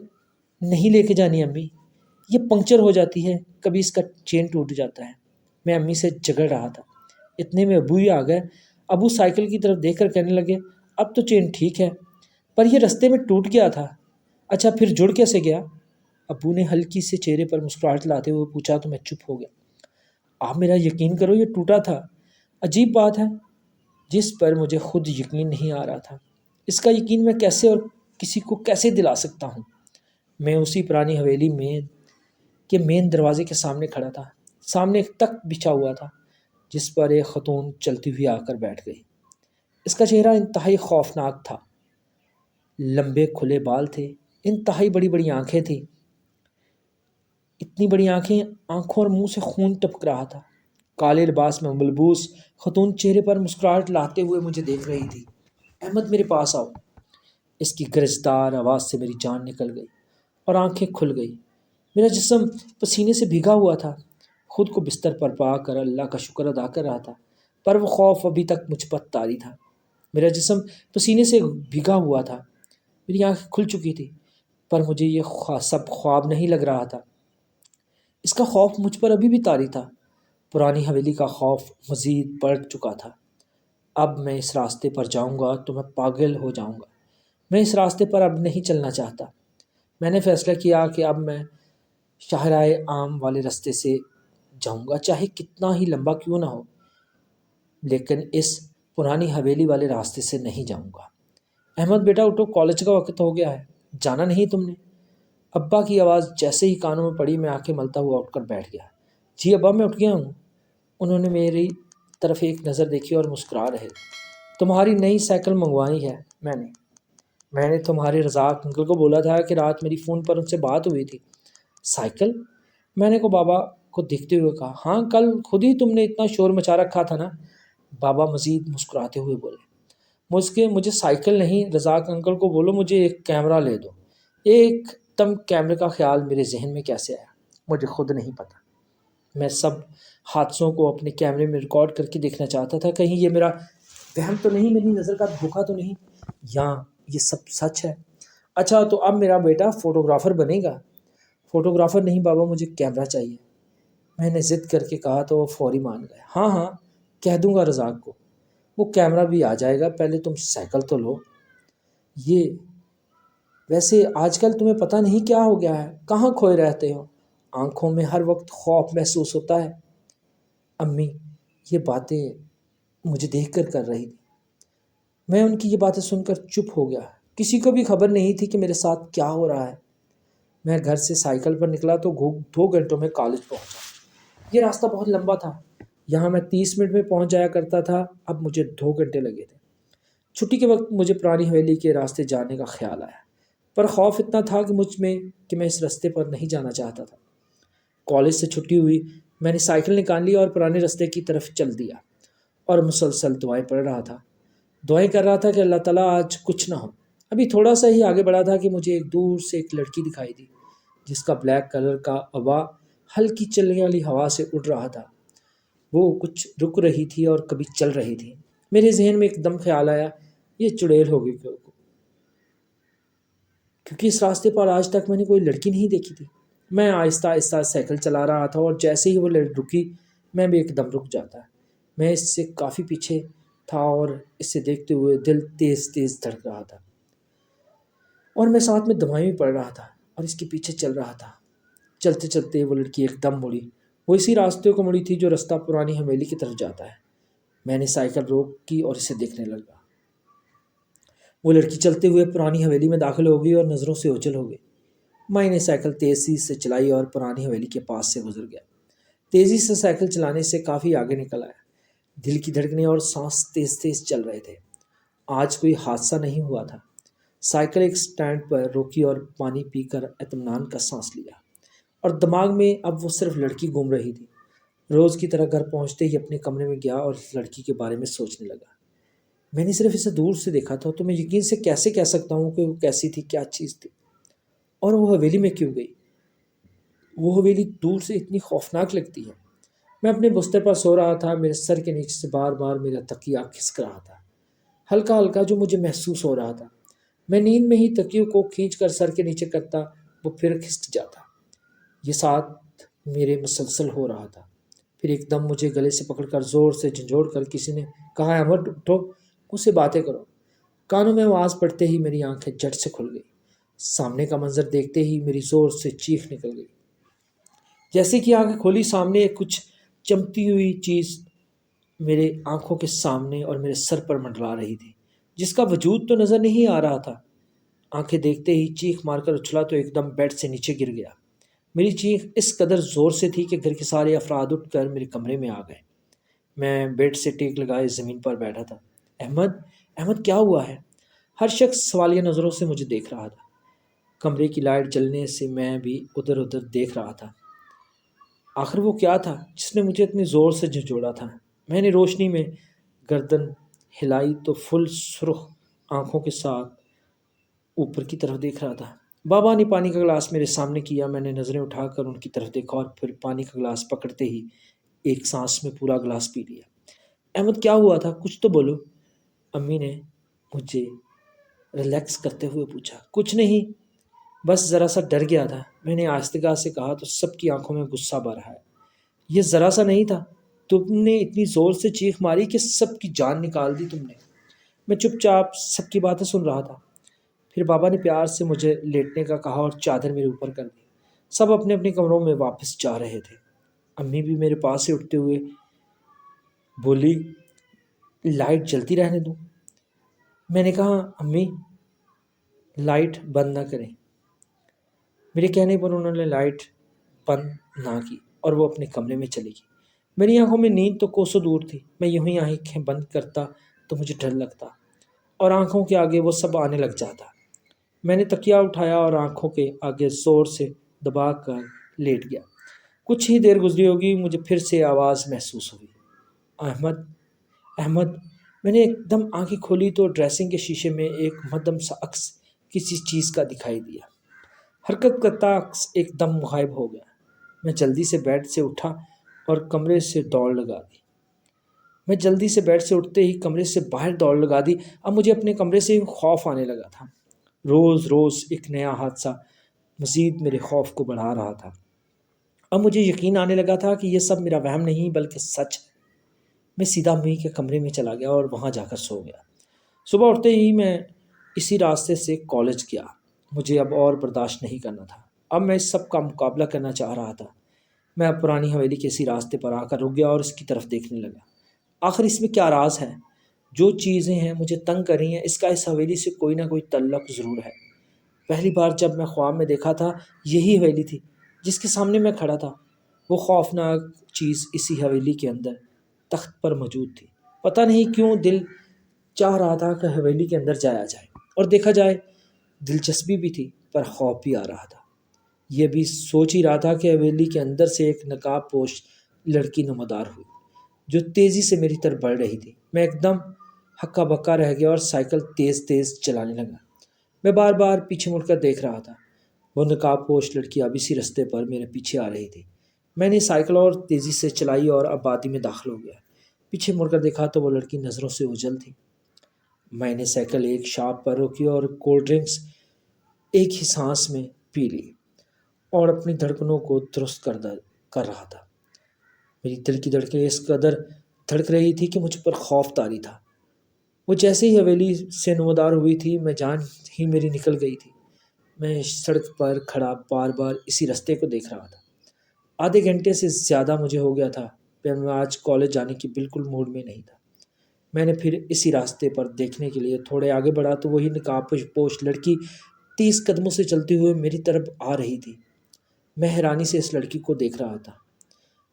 نہیں لے کے جانی امی، یہ پنکچر ہو جاتی ہے، کبھی اس کا چین ٹوٹ جاتا ہے۔ میں امی سے جھگڑ رہا تھا، اتنے میں ابو ہی آ گئے۔ ابو سائیکل کی طرف دیکھ کر کہنے لگے، اب تو چین ٹھیک ہے، پر یہ رستے میں ٹوٹ گیا تھا۔ اچھا پھر جڑ کیسے گیا؟ ابو نے ہلکی سے چہرے پر مسکراہٹ لاتے ہوئے پوچھا تو میں چپ ہو گیا۔ آپ میرا یقین کرو، یہ ٹوٹا تھا۔ عجیب بات ہے جس پر مجھے خود یقین نہیں آ رہا تھا۔ اس کا یقین میں کیسے اور کسی کو کیسے دلا سکتا ہوں؟ میں اسی پرانی حویلی کے مین دروازے کے سامنے کھڑا تھا۔ سامنے ایک تخت بچھا ہوا تھا جس پر ایک خاتون چلتی ہوئی آ کر بیٹھ گئی۔ اس کا چہرہ انتہائی خوفناک تھا۔ لمبے کھلے بال تھے، انتہائی بڑی بڑی آنکھیں تھیں۔ اتنی بڑی آنکھیں، آنکھوں اور منہ سے خون ٹپک رہا تھا۔ کالے لباس میں ملبوس خاتون چہرے پر مسکراہٹ لاتے ہوئے مجھے دیکھ رہی تھی۔ احمد میرے پاس آؤ۔ اس کی گرجدار آواز سے میری جان نکل گئی اور آنکھیں کھل گئی۔ میرا جسم پسینے سے بھیگا ہوا تھا۔ خود کو بستر پر پا کر اللہ کا شکر ادا کر رہا تھا، پر وہ خوف ابھی تک مجھ پر طاری تھا۔ میرا جسم پسینے سے بھیگا ہوا تھا، میری آنکھیں کھل چکی تھی، پر مجھے یہ سب خواب نہیں لگ رہا تھا۔ اس کا خوف مجھ پر ابھی بھی طاری تھا۔ پرانی حویلی کا خوف مزید بڑھ چکا تھا۔ اب میں اس راستے پر جاؤں گا تو میں پاگل ہو جاؤں گا۔ میں اس راستے پر اب نہیں چلنا چاہتا۔ میں نے فیصلہ کیا کہ اب میں شاہراہ عام والے راستے سے جاؤں گا، چاہے کتنا ہی لمبا کیوں نہ ہو، لیکن اس پرانی حویلی والے راستے سے نہیں جاؤں گا۔ احمد بیٹا اٹھو، کالج کا وقت ہو گیا ہے، جانا نہیں تم نے؟ ابا کی آواز جیسے ہی کانوں میں پڑی، میں آنکھیں ملتا ہوا اٹھ کر بیٹھ گیا۔ جی ابا، میں اٹھ گیا ہوں۔ انہوں نے میری طرف ایک نظر دیکھی اور مسکرا رہے۔ تمہاری نئی سائیکل منگوائی ہے میں نے تمہارے رزاق انکل کو بولا تھا کہ رات میری فون پر ان سے بات ہوئی تھی۔ سائیکل؟ میں نے بابا کو دیکھتے ہوئے کہا، ہاں کل خود ہی تم نے اتنا شور مچا رکھا تھا نا۔ بابا مزید مسکراتے ہوئے بولے، مجھے سائیکل نہیں، رزاق انکل کو بولو مجھے ایک کیمرہ لے دو۔ ایک دم کیمرے کا خیال میرے ذہن میں کیسے آیا، مجھے خود نہیں پتا۔ میں سب حادثوں کو اپنے کیمرے میں ریکارڈ کر کے دیکھنا چاہتا تھا، کہیں یہ میرا وہم تو نہیں، میری نظر کا دھوکہ تو نہیں، یا یہ سب سچ ہے۔ اچھا تو اب میرا بیٹا فوٹوگرافر بنے گا؟ فوٹوگرافر نہیں بابا، مجھے کیمرہ چاہیے، میں نے ضد کر کے کہا تو وہ فوری مان گئے۔ ہاں ہاں، کہہ دوں گا رزاق کو، وہ کیمرہ بھی آ جائے گا، پہلے تم سائیکل تو لو۔ یہ ویسے آج کل تمہیں پتہ نہیں کیا ہو گیا ہے، کہاں کھوئے رہتے ہو؟ آنکھوں میں ہر وقت خوف محسوس ہوتا ہے۔ امی یہ باتیں مجھے دیکھ کر رہی تھی۔ میں ان کی یہ باتیں سن کر چپ ہو گیا۔ کسی کو بھی خبر نہیں تھی کہ میرے ساتھ کیا ہو رہا ہے۔ میں گھر سے سائیکل پر نکلا تو 2 گھنٹوں میں کالج پہنچا۔ یہ راستہ بہت لمبا تھا، یہاں میں 30 منٹ میں پہنچ جایا کرتا تھا، اب مجھے 2 گھنٹے لگے تھے۔ چھٹی کے وقت مجھے پرانی حویلی کے راستے جانے کا خیال آیا، پر خوف اتنا تھا کہ مجھ میں کہ میں اس راستے پر نہیں جانا چاہتا تھا۔ کالج سے چھٹی ہوئی، میں نے سائیکل نکال لی اور پرانے راستے کی طرف چل دیا، اور مسلسل دعائیں پڑھ رہا تھا۔ دعائیں کر رہا تھا کہ اللہ تعالیٰ آج کچھ نہ ہو۔ ابھی تھوڑا سا ہی آگے بڑھا تھا کہ مجھے ایک دور سے ایک لڑکی دکھائی دی، جس کا بلیک کلر کا عبا ہلکی چلنے والی ہوا سے اڑ رہا تھا۔ وہ کچھ رک رہی تھی اور کبھی چل رہی تھی۔ میرے ذہن میں ایک دم خیال آیا، یہ چڑیل ہوگی، کیونکہ اس راستے پر آج تک میں نے کوئی لڑکی نہیں دیکھی تھی۔ میں آہستہ آہستہ سائیکل چلا رہا تھا، اور جیسے ہی وہ رکی میں بھی ایک دم رک جاتا۔ میں اس سے کافی پیچھے تھا اور اسے دیکھتے ہوئے دل تیز تیز دھڑک رہا تھا، اور میں ساتھ میں دعائیں بھی پڑھ رہا تھا اور اس کے پیچھے چل رہا تھا۔ چلتے چلتے وہ لڑکی ایک دم مڑی، وہ اسی راستے کو مڑی تھی جو راستہ پرانی حویلی کی طرف جاتا ہے۔ میں نے سائیکل روکی اور اسے دیکھنے لگا۔ وہ لڑکی چلتے ہوئے پرانی حویلی میں داخل ہو گئی اور نظروں سے اوجھل ہو گئی۔ میں نے سائیکل تیزی سے چلائی اور پرانی حویلی کے پاس سے گزر گیا۔ تیزی سے سائیکل چلانے سے کافی آگے نکل آیا۔ دل کی دھڑکنیں اور سانس تیز تیز چل رہے تھے۔ آج کوئی حادثہ نہیں ہوا تھا۔ سائیکل ایک سٹینڈ پر روکی اور پانی پی کر اطمینان کا سانس لیا، اور دماغ میں اب وہ صرف لڑکی گھوم رہی تھی۔ روز کی طرح گھر پہنچتے ہی اپنے کمرے میں گیا اور اس لڑکی کے بارے میں سوچنے لگا۔ میں نے صرف اسے دور سے دیکھا تھا، تو میں یقین سے کیسے کہہ سکتا ہوں کہ وہ کیسی تھی، کیا چیز تھی، اور وہ حویلی میں کیوں گئی؟ وہ حویلی دور سے اتنی خوفناک لگتی ہے۔ میں اپنے بستر پر سو رہا تھا، میرے سر کے نیچے سے بار بار میرا تکیہ کھسک رہا تھا، ہلکا ہلکا، جو مجھے محسوس ہو رہا تھا۔ میں نیند میں ہی تکیوں کو کھینچ کر سر کے نیچے کرتا، وہ پھر کھسک جاتا۔ یہ ساتھ میرے مسلسل ہو رہا تھا۔ پھر ایک دم مجھے گلے سے پکڑ کر زور سے جھنجھوڑ کر کسی نے کہا، احمد اٹھو، مجھ سے باتیں کرو۔ کانوں میں آواز پڑتے ہی میری آنکھیں جھٹ سے کھل گئی۔ سامنے کا منظر دیکھتے ہی میری زور سے چیخ نکل گئی۔ جیسے کہ آنکھیں کھولی، سامنے ایک کچھ چمکتی ہوئی چیز میرے آنکھوں کے سامنے اور میرے سر پر منڈلا رہی تھی، جس کا وجود تو نظر نہیں آ رہا تھا۔ آنکھیں دیکھتے ہی چیخ مار کر اچھلا تو ایک دم بیڈ سے نیچے گر گیا۔ میری چیخ اس قدر زور سے تھی کہ گھر کے سارے افراد اٹھ کر میرے کمرے میں آ گئے۔ میں بیڈ سے ٹیک لگائے زمین پر بیٹھا تھا۔ احمد کیا ہوا ہے؟ ہر شخص سوالیہ نظروں سے مجھے دیکھ رہا تھا۔ کمرے کی لائٹ جلنے سے میں بھی ادھر ادھر دیکھ رہا تھا۔ آخر وہ کیا تھا جس نے مجھے اتنی زور سے جھنجھوڑا تھا؟ میں نے روشنی میں گردن ہلائی تو فل سرخ آنکھوں کے ساتھ اوپر کی طرف دیکھ رہا تھا۔ بابا نے پانی کا گلاس میرے سامنے کیا، میں نے نظریں اٹھا کر ان کی طرف دیکھا اور پھر پانی کا گلاس پکڑتے ہی ایک سانس میں پورا گلاس پی لیا۔ احمد کیا ہوا تھا، کچھ تو بولو، امی نے مجھے ریلیکس کرتے ہوئے پوچھا۔ کچھ نہیں، بس ذرا سا ڈر گیا تھا، میں نے آہستگی سے کہا تو سب کی آنکھوں میں غصہ بھر رہا ہے۔ یہ ذرا سا نہیں تھا، تم نے اتنی زور سے چیخ ماری کہ سب کی جان نکال دی تم نے۔ میں چپ چاپ سب کی باتیں سن رہا تھا۔ پھر بابا نے پیار سے مجھے لیٹنے کا کہا اور چادر میرے اوپر کر دی۔ سب اپنے اپنے کمروں میں واپس جا رہے تھے۔ امی بھی میرے پاس سے اٹھتے ہوئے بولی، لائٹ جلتی رہنے دوں؟ میں نے کہا، امی لائٹ بند نہ کریں۔ میرے کہنے پر انہوں نے لائٹ بند نہ کی اور وہ اپنے کمرے میں چلی گئی۔ میری آنکھوں میں نیند تو کوسوں دور تھی۔ میں یوں ہی آنکھیں بند کرتا تو مجھے ڈر لگتا اور آنکھوں کے آگے وہ سب آنے لگ جاتا۔ میں نے تکیہ اٹھایا اور آنکھوں کے آگے زور سے دبا کر لیٹ گیا۔ کچھ ہی دیر گزری ہوگی، مجھے پھر سے آواز محسوس ہوئی، احمد، احمد۔ میں نے ایک دم آنکھیں کھولی تو ڈریسنگ کے شیشے میں ایک مدھم سا عکس کسی چیز کا دکھائی دیا۔ حرکت کرتا عکس ایک دم غائب ہو گیا۔ میں جلدی سے بیڈ سے اٹھا اور کمرے سے دوڑ لگا دی۔ میں جلدی سے بیڈ سے اٹھتے ہی کمرے سے باہر دوڑ لگا دی۔ اب مجھے اپنے کمرے سے خوف آنے لگا تھا۔ روز روز ایک نیا حادثہ مزید میرے خوف کو بڑھا رہا تھا۔ اب مجھے یقین آنے لگا تھا کہ یہ سب میرا وہم نہیں بلکہ سچ ہے۔ میں سیدھا امی کے کمرے میں چلا گیا اور وہاں جا کر سو گیا۔ صبح اٹھتے ہی میں اسی راستے سے کالج گیا۔ مجھے اب اور برداشت نہیں کرنا تھا۔ اب میں اس سب کا مقابلہ کرنا چاہ رہا تھا۔ میں اب پرانی حویلی کے اسی راستے پر آ کر رک گیا اور اس کی طرف دیکھنے لگا۔ آخر اس میں کیا راز ہے؟ جو چیزیں ہیں مجھے تنگ کر رہی ہیں، اس کا اس حویلی سے کوئی نہ کوئی تعلق ضرور ہے۔ پہلی بار جب میں خواب میں دیکھا تھا، یہی حویلی تھی جس کے سامنے میں کھڑا تھا۔ وہ خوفناک چیز اسی حویلی کے اندر تخت پر موجود تھی۔ پتہ نہیں کیوں دل چاہ رہا تھا کہ حویلی کے اندر جایا جائے اور دیکھا جائے۔ دلچسپی بھی تھی پر خوف بھی آ رہا تھا۔ یہ بھی سوچ ہی رہا تھا کہ حویلی کے اندر سے ایک نقاب پوش لڑکی نمودار ہوئی جو تیزی سے میری طرف بڑھ رہی تھی۔ میں ایک دم ہکا بکا رہ گیا اور سائیکل تیز تیز چلانے لگا۔ میں بار بار پیچھے مڑ کر دیکھ رہا تھا۔ وہ نقاب پوش لڑکی اب اسی رستے پر میرے پیچھے آ رہی تھی۔ میں نے سائیکل اور تیزی سے چلائی اور آبادی میں داخل ہو گیا۔ پیچھے مڑ کر دیکھا تو وہ لڑکی نظروں سے اوجھل تھی۔ میں نے سائیکل ایک شاپ پر روکی اور کولڈ ڈرنکس ایک ہی سانس میں پی لی اور اپنی دھڑکنوں کو درست کر رہا تھا۔ میری دل کی دھڑکنیں اس قدر دھڑک رہی تھی کہ مجھ پر خوف طاری تھا۔ وہ جیسے ہی حویلی سے نمودار ہوئی تھی، میں جان ہی میری نکل گئی تھی۔ میں سڑک پر کھڑا بار بار اسی رستے کو دیکھ رہا تھا۔ آدھے گھنٹے سے زیادہ مجھے ہو گیا تھا، پر میں آج کالج جانے کی بالکل موڈ میں نہیں تھا۔ میں نے پھر اسی راستے پر دیکھنے کے لیے تھوڑے آگے بڑھا تو وہی نقاب پوش لڑکی 30 قدموں سے چلتے ہوئے میری طرف آ رہی تھی۔ میں حیرانی سے اس لڑکی کو دیکھ رہا تھا۔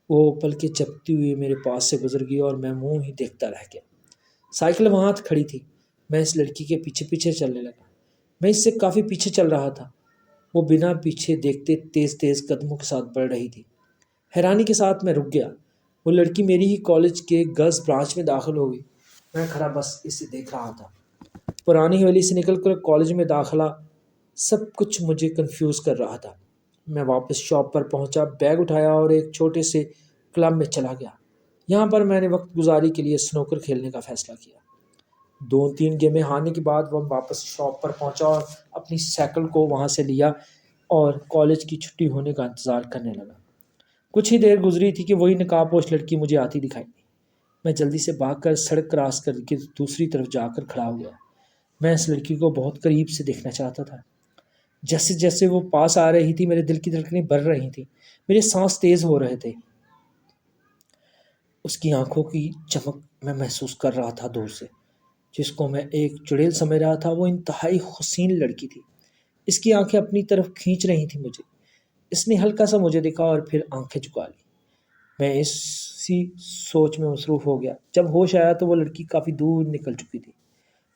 وہ پلکیں جھپکتی ہوئی میرے پاس سے گزر گئی اور میں منہ ہی دیکھتا رہ گیا۔ سائیکل وہاں کھڑی تھی۔ میں اس لڑکی کے پیچھے پیچھے چلنے لگا۔ میں اس سے کافی پیچھے چل رہا تھا۔ وہ بنا پیچھے دیکھتے تیز تیز قدموں کے ساتھ بڑھ رہی تھی۔ حیرانی کے ساتھ میں رک گیا۔ وہ لڑکی میری ہی کالج کے گرلز برانچ میں داخل ہو گئی۔ میں کھڑا بس اسے دیکھ رہا تھا۔ پرانی حویلی سے نکل کر کالج میں داخلہ سب کچھ مجھے کنفیوز کر رہا تھا۔ میں واپس شاپ پر پہنچا، بیگ اٹھایا اور ایک چھوٹے سے کلب میں چلا گیا۔ یہاں پر میں نے وقت گزاری کے لیے سنوکر کھیلنے کا فیصلہ کیا۔ 2-3 گیمیں ہارنے کے بعد وہ واپس شاپ پر پہنچا اور اپنی سائیکل کو وہاں سے لیا اور کالج کی چھٹی ہونے کا انتظار کرنے لگا۔ کچھ ہی دیر گزری تھی کہ وہی نقاب پوش لڑکی مجھے آتی دکھائی دی۔ میں جلدی سے بھاگ کر سڑک کراس کر کے دوسری طرف جا کر کھڑا ہوا۔ میں اس لڑکی کو بہت قریب سے دیکھنا چاہتا تھا۔ جیسے جیسے وہ پاس آ رہی تھی، میرے دل کی دھڑکنیں بڑھ رہی تھیں، میرے سانس تیز ہو رہے تھے۔ اس کی آنکھوں کی چمک میں محسوس کر رہا تھا دور سے۔ جس کو میں ایک چڑیل سمجھ رہا تھا، وہ انتہائی حسین لڑکی تھی۔ اس کی آنکھیں اپنی طرف کھینچ رہی تھیں مجھے۔ اس نے ہلکا سا مجھے دیکھا اور پھر آنکھیں جھکا لی۔ میں اسی سوچ میں مصروف ہو گیا۔ جب ہوش آیا تو وہ لڑکی کافی دور نکل چکی تھی۔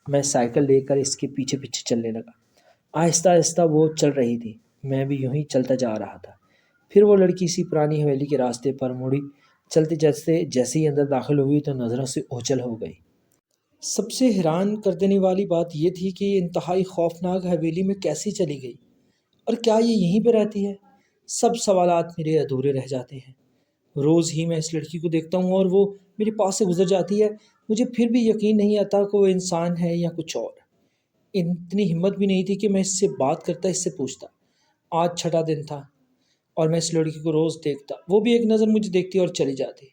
میں سائیکل لے کر اس کے پیچھے پیچھے چلنے لگا۔ آہستہ آہستہ وہ چل رہی تھی، میں بھی یوں ہی چلتا جا رہا تھا۔ پھر وہ لڑکی اسی پرانی حویلی کے راستے پر مڑی۔ چلتے جیسے ہی اندر داخل ہوئی تو نظروں سے اوجھل ہو گئی۔ سب سے حیران کر دینے والی بات یہ تھی کہ یہ انتہائی خوفناک حویلی میں کیسے چلی گئی اور کیا یہ یہیں پہ رہتی ہے؟ سب سوالات میرے ادھورے رہ جاتے ہیں۔ روز ہی میں اس لڑکی کو دیکھتا ہوں اور وہ میرے پاس سے گزر جاتی ہے۔ مجھے پھر بھی یقین نہیں آتا کہ وہ انسان ہے یا کچھ اور۔ اتنی ہمت بھی نہیں تھی کہ میں اس سے بات کرتا، اس سے پوچھتا۔ آج چھٹا دن تھا اور میں اس لڑکی کو روز دیکھتا۔ وہ بھی ایک نظر مجھے دیکھتی اور چلی جاتی۔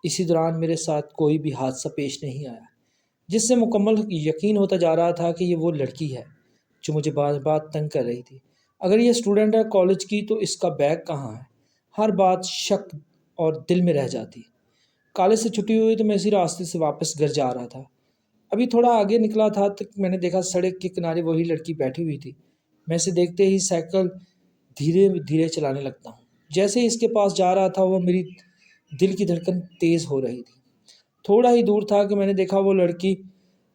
اسی دوران میرے ساتھ کوئی بھی حادثہ پیش نہیں آیا، جس سے مکمل یقین ہوتا جا رہا تھا کہ یہ وہ لڑکی ہے جو مجھے بار بار تنگ کر رہی تھی۔ اگر یہ اسٹوڈنٹ ہے کالج کی تو اس کا بیگ کہاں ہے؟ ہر بات شک اور دل میں رہ جاتی۔ کالج سے چھٹی ہوئی تو میں اسی راستے سے واپس گھر جا رہا تھا۔ ابھی تھوڑا آگے نکلا تھا تو میں نے دیکھا سڑک کے کنارے وہی لڑکی بیٹھی ہوئی تھی۔ میں اسے دیکھتے ہی سائیکل دھیرے دھیرے چلانے لگتا ہوں۔ جیسے ہی اس کے پاس جا رہا تھا وہ میری دل کی دھڑکن تیز ہو رہی تھی۔ تھوڑا ہی دور تھا کہ میں نے دیکھا وہ لڑکی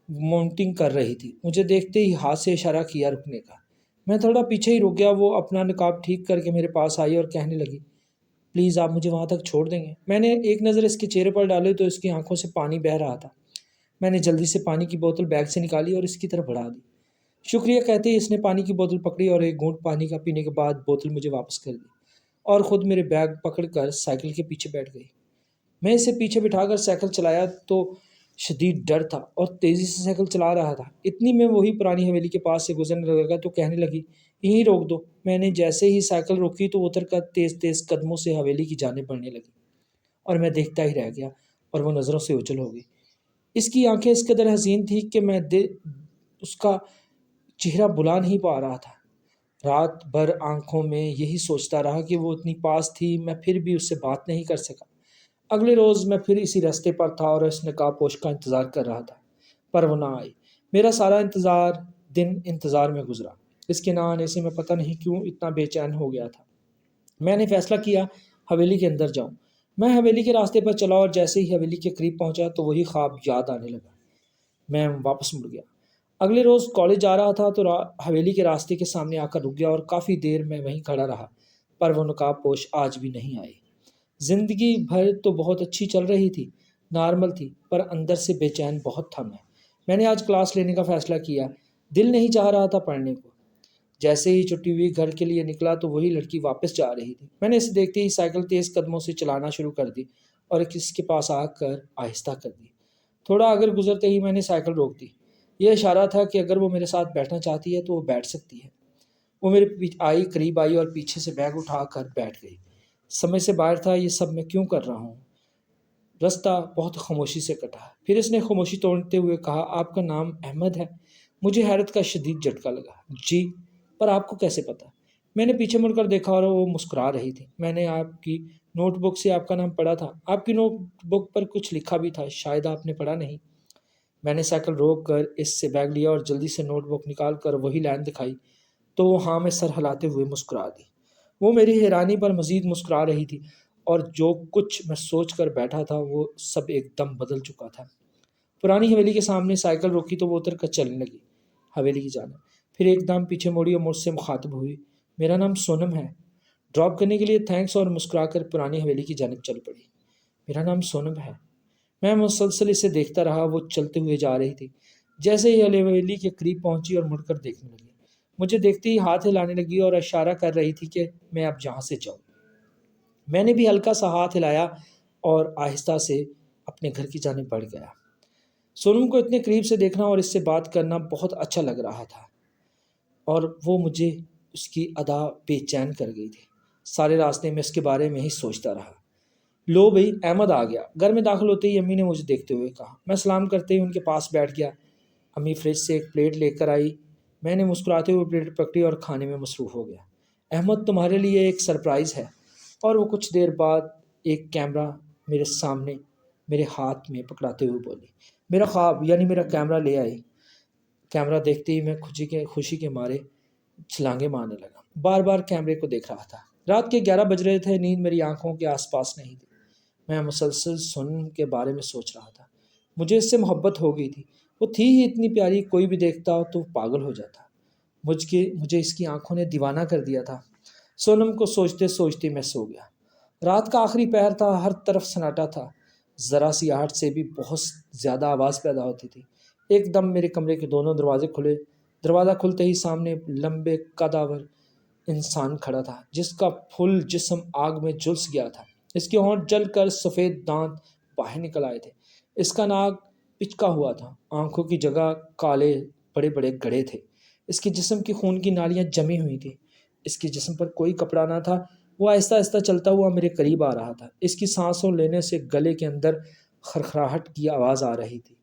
ماؤنٹنگ کر رہی تھی۔ مجھے دیکھتے ہی ہاتھ سے اشارہ کیا رکنے کا۔ میں تھوڑا پیچھے ہی رک گیا۔ وہ اپنا نقاب ٹھیک کر کے میرے پاس آئی اور کہنے لگی، پلیز آپ مجھے وہاں تک چھوڑ دیں گے؟ میں نے ایک نظر اس کے چہرے پر ڈالی تو اس کی آنکھوں سے پانی بہہ رہا تھا۔ میں نے جلدی سے پانی کی بوتل بیگ سے نکالی اور اس کی طرف بڑھا دی۔ شکریہ کہتے ہی اس نے پانی کی بوتل پکڑی اور ایک گھونٹ پانی کا پینے کے بعد بوتل مجھے واپس کر دی اور خود میرے بیگ پکڑ کر سائیکل کے پیچھے بیٹھ گئی۔ میں اسے پیچھے بٹھا کر سائیکل چلایا تو شدید ڈر تھا اور تیزی سے سائیکل چلا رہا تھا۔ اتنی میں وہی پرانی حویلی کے پاس سے گزرنے لگا تو کہنے لگی، یہیں روک دو۔ میں نے جیسے ہی سائیکل روکی تو اتر کر تیز تیز قدموں سے حویلی کی جانب بڑھنے لگی اور میں دیکھتا ہی رہ گیا اور وہ نظروں سے اوجھل ہو گئی۔ اس کی آنکھیں اس قدر حسین تھی کہ میں اس کا چہرہ بلا نہیں پا رہا تھا۔ رات بھر آنکھوں میں یہی سوچتا رہا کہ وہ اتنی پاس تھی، میں پھر بھی اس سے بات نہیں کر سکا۔ اگلے روز میں پھر اسی راستے پر تھا اور اس نقاب پوش کا انتظار کر رہا تھا، پر وہ نہ آئی۔ میرا سارا دن انتظار میں گزرا۔ اس کے نہ آنے سے میں پتہ نہیں کیوں اتنا بے چین ہو گیا تھا۔ میں نے فیصلہ کیا حویلی کے اندر جاؤں۔ میں حویلی کے راستے پر چلا اور جیسے ہی حویلی کے قریب پہنچا تو وہی خواب یاد آنے لگا۔ میں واپس مڑ گیا۔ اگلے روز کالج جا رہا تھا تو حویلی کے راستے کے سامنے آ کر رک گیا اور کافی دیر میں وہیں کھڑا رہا، پر وہ نقاب پوش آج بھی نہیں آئی۔ زندگی بھر تو بہت اچھی چل رہی تھی، نارمل تھی، پر اندر سے بے چین بہت تھا۔ میں نے آج کلاس لینے کا فیصلہ کیا۔ دل نہیں چاہ رہا تھا پڑھنے کو۔ جیسے ہی چھٹی ہوئی گھر کے لیے نکلا تو وہی لڑکی واپس جا رہی تھی۔ میں نے اسے دیکھتے ہی سائیکل تیز قدموں سے چلانا شروع کر دی اور اس کے پاس آ کر آہستہ کر دی۔ تھوڑا آگر گزرتے ہی میں نے سائیکل روک دی۔ یہ اشارہ تھا کہ اگر وہ میرے ساتھ بیٹھنا چاہتی ہے تو وہ بیٹھ سکتی ہے۔ وہ میرے قریب آئی اور پیچھے سے بیگ اٹھا کر بیٹھ گئی۔ سمجھ سے باہر تھا یہ سب میں کیوں کر رہا ہوں۔ رستہ بہت خاموشی سے کٹا۔ پھر اس نے خاموشی توڑتے ہوئے کہا، آپ کا نام احمد ہے؟ مجھے حیرت کا شدید جھٹکا لگا۔ جی، پر آپ کو کیسے پتا؟ میں نے پیچھے مڑ کر دیکھا اور وہ مسکرا رہی تھی۔ میں نے آپ کی نوٹ بک سے آپ کا نام پڑھا تھا۔ آپ کی نوٹ بک پر کچھ لکھا بھی تھا، شاید آپ نے پڑھا نہیں۔ میں نے سائیکل روک کر اس سے بیگ لیا اور جلدی سے نوٹ بک نکال کر وہی لائن دکھائی تو وہ ہاں میں سر ہلاتے ہوئے مسکرا دی۔ وہ میری حیرانی پر مزید مسکرا رہی تھی اور جو کچھ میں سوچ کر بیٹھا تھا وہ سب ایک دم بدل چکا تھا۔ پرانی حویلی کے سامنے سائیکل روکی تو وہ اتر کر چلنے لگی حویلی کی جانب۔ پھر ایک دم پیچھے موڑی اور مجھ سے مخاطب ہوئی، میرا نام سونم ہے۔ ڈراپ کرنے کے لیے تھینکس، اور مسکرا کر پرانی حویلی کی جانب چل پڑی۔ میرا نام سونم ہے۔ میں مسلسل اسے دیکھتا رہا۔ وہ چلتے ہوئے جا رہی تھی۔ جیسے ہی حویلی کے قریب پہنچی اور مڑ کر دیکھنے لگی، مجھے دیکھتے ہی ہاتھ ہلانے لگی اور اشارہ کر رہی تھی کہ میں اب یہاں سے جاؤں۔ میں نے بھی ہلکا سا ہاتھ ہلایا اور آہستہ سے اپنے گھر کی جانب بڑھ گیا۔ سونم کو اتنے قریب سے دیکھنا اور اس سے بات کرنا بہت اچھا لگ رہا تھا اور وہ مجھے اس کی ادا بے چین کر گئی تھی۔ سارے راستے میں اس کے بارے میں ہی سوچتا رہا۔ لو بھئی، احمد آ گیا۔ گھر میں داخل ہوتے ہی امی نے مجھے دیکھتے ہوئے کہا۔ میں سلام کرتے ہی ان کے پاس بیٹھ گیا۔ امی فریج سے ایک پلیٹ لے کر آئی۔ میں نے مسکراتے ہوئے پلیٹ پکڑی اور کھانے میں مصروف ہو گیا۔ احمد، تمہارے لیے ایک سرپرائز ہے۔ اور وہ کچھ دیر بعد ایک کیمرہ میرے سامنے میرے ہاتھ میں پکڑاتے ہوئے بولی، میرا خواب یعنی میرا کیمرہ لے آئی۔ کیمرہ دیکھتے ہی میں خوشی کے مارے چھلانگیں مارنے لگا۔ بار بار کیمرے کو دیکھ رہا تھا۔ رات کے 11 بج رہے تھے۔ نیند میری آنکھوں کے آس پاس نہیں تھی۔ میں مسلسل سونم کے بارے میں سوچ رہا تھا۔ مجھے اس سے محبت ہو گئی تھی۔ وہ تھی ہی اتنی پیاری، کوئی بھی دیکھتا تو پاگل ہو جاتا۔ مجھے اس کی آنکھوں نے دیوانہ کر دیا تھا۔ سونم کو سوچتے سوچتے میں سو گیا۔ رات کا آخری پہر تھا، ہر طرف سناٹا تھا۔ ذرا سی آہٹ سے بھی بہت زیادہ آواز پیدا ہوتی تھی۔ ایک دم میرے کمرے کے دونوں دروازے کھلے۔ دروازہ کھلتے ہی سامنے لمبے قدآور انسان کھڑا تھا جس کا فل جسم آگ میں جھلس گیا تھا۔ اس کے ہونٹ جل کر سفید دانت باہر نکل آئے تھے۔ اس کا ناک پچکا ہوا تھا۔ آنکھوں کی جگہ کالے بڑے بڑے گڑھے تھے۔ اس کے جسم کی خون کی نالیاں جمی ہوئی تھیں۔ اس کے جسم پر کوئی کپڑا نہ تھا۔ وہ آہستہ آہستہ چلتا ہوا میرے قریب آ رہا تھا۔ اس کی سانسوں لینے سے گلے کے اندر خرخراہٹ کی آواز آ رہی تھی۔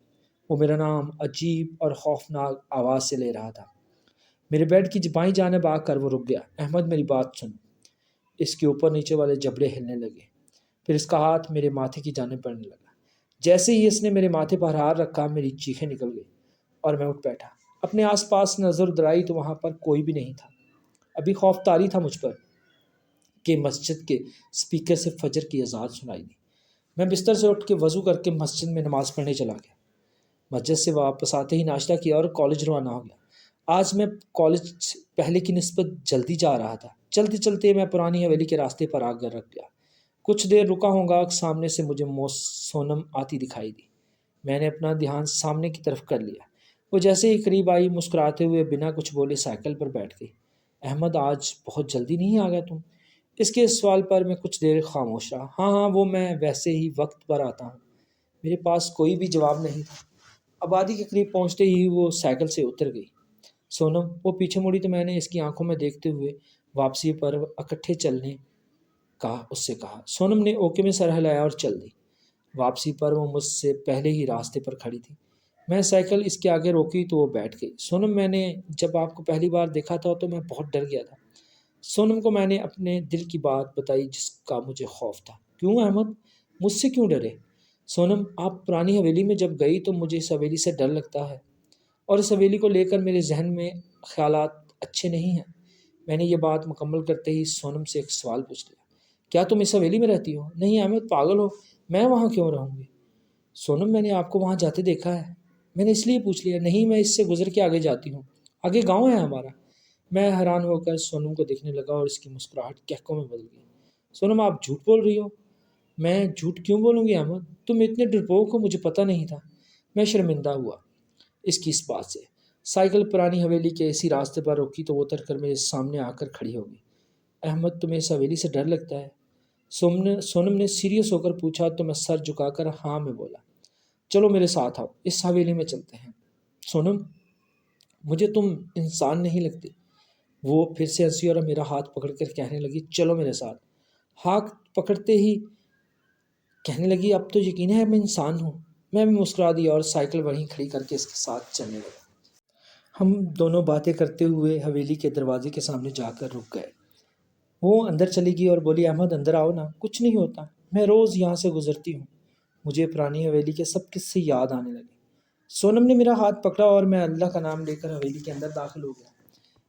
وہ میرا نام عجیب اور خوفناک آواز سے لے رہا تھا، میرے بیڈ کی بائیں جانب آ کر وہ رک گیا۔ احمد میری بات سن۔ اس کے اوپر نیچے والے جبڑے ہلنے لگے، پھر اس کا ہاتھ میرے ماتھے کی جانب بڑھنے لگا۔ جیسے ہی اس نے میرے ماتھے پر ہاتھ رکھا میری چیخیں نکل گئی اور میں اٹھ بیٹھا۔ اپنے آس پاس نظر درائی تو وہاں پر کوئی بھی نہیں تھا۔ ابھی خوف طاری تھا مجھ پر کہ مسجد کے اسپیکر سے فجر کی اذان سنائی دی۔ میں بستر سے اٹھ کے وضو کر کے مسجد میں نماز پڑھنے چلا گیا۔ مسجد سے واپس آتے ہی ناشتہ کیا اور کالج روانہ ہو گیا۔ آج میں کالج پہلے کی نسبت جلدی جا رہا تھا۔ چلتے چلتے میں پرانی حویلی کے راستے پر آ کر رک گیا۔ کچھ دیر رکا ہوں گا، سامنے سے مجھے سونم آتی دکھائی دی۔ میں نے اپنا دھیان سامنے کی طرف کر لیا۔ وہ جیسے ہی قریب آئی مسکراتے ہوئے بنا کچھ بولے سائیکل پر بیٹھ گئی۔ احمد آج بہت جلدی نہیں آ گیا تم؟ اس کے سوال پر میں کچھ دیر خاموش رہا۔ ہاں وہ میں ویسے ہی وقت پر آتا ہوں۔ میرے پاس کوئی بھی جواب نہیں تھا۔ آبادی کے قریب پہنچتے ہی وہ سائیکل سے اتر گئی۔ سونم، وہ پیچھے مڑی تو میں نے اس کی آنکھوں میں دیکھتے ہوئے واپسی پر اکٹھے چلنے کا اس سے کہا۔ سونم نے اوکے میں سر ہلایا اور چل دی۔ واپسی پر وہ مجھ سے پہلے ہی راستے پر کھڑی تھی۔ میں سائیکل اس کے آگے روکی تو وہ بیٹھ گئی۔ سونم، میں نے جب آپ کو پہلی بار دیکھا تھا تو میں بہت ڈر گیا تھا۔ سونم کو میں نے اپنے دل کی بات بتائی جس کا مجھے خوف تھا۔ کیوں احمد؟ مجھ سے کیوں ڈرے؟ سونم، آپ پرانی حویلی میں جب گئی تو مجھے اس حویلی سے ڈر لگتا ہے، اور اس حویلی کو لے کر میرے ذہن میں خیالات اچھے نہیں ہیں۔ میں نے یہ بات مکمل کرتے ہی سونم سے ایک سوال پوچھ لیا۔ کیا تم اس حویلی میں رہتی ہو؟ نہیں احمد، پاگل ہو، میں وہاں کیوں رہوں گی؟ سونم، میں نے آپ کو وہاں جاتے دیکھا ہے۔ میں نے اس لیے پوچھ لیا۔ نہیں، میں اس سے گزر کے آگے جاتی ہوں، آگے گاؤں ہے ہمارا۔ میں حیران ہو کر سونم کو دیکھنے لگا اور اس کی مسکراہٹ کہکوں میں بدل گئی۔ سونم، آپ جھوٹ بول رہی ہو۔ میں جھوٹ کیوں بولوں گی احمد؟ تم اتنے ڈرپوک ہو، مجھے پتہ نہیں تھا۔ میں شرمندہ ہوا اس کی اس بات سے۔ سائیکل پرانی حویلی کے اسی راستے پر روکی تو وہ اتر کر میرے سامنے آ کر کھڑی ہو گئی۔ احمد، تمہیں اس حویلی سے ڈر لگتا ہے؟ سونم نے سیریس ہو کر پوچھا تو میں سر جھکا کر ہاں میں بولا۔ چلو میرے ساتھ آؤ، اس حویلی میں چلتے ہیں۔ سونم، مجھے تم انسان نہیں لگتے۔ وہ پھر سے ہنسی اور میرا ہاتھ پکڑ کر کہنے لگی، چلو میرے ساتھ۔ ہاتھ پکڑتے ہی کہنے لگی، اب تو یقین ہے میں انسان ہوں۔ میں بھی مسکرا دیا اور سائیکل وہیں کھڑی کر کے اس کے ساتھ چلنے لگا۔ ہم دونوں باتیں کرتے ہوئے حویلی کے دروازے کے سامنے جا کر رک گئے۔ وہ اندر چلی گئی اور بولی، احمد اندر آؤ نا، کچھ نہیں ہوتا، میں روز یہاں سے گزرتی ہوں۔ مجھے پرانی حویلی کے سب قصے یاد آنے لگے۔ سونم نے میرا ہاتھ پکڑا اور میں اللہ کا نام لے کر حویلی کے اندر داخل ہو گیا۔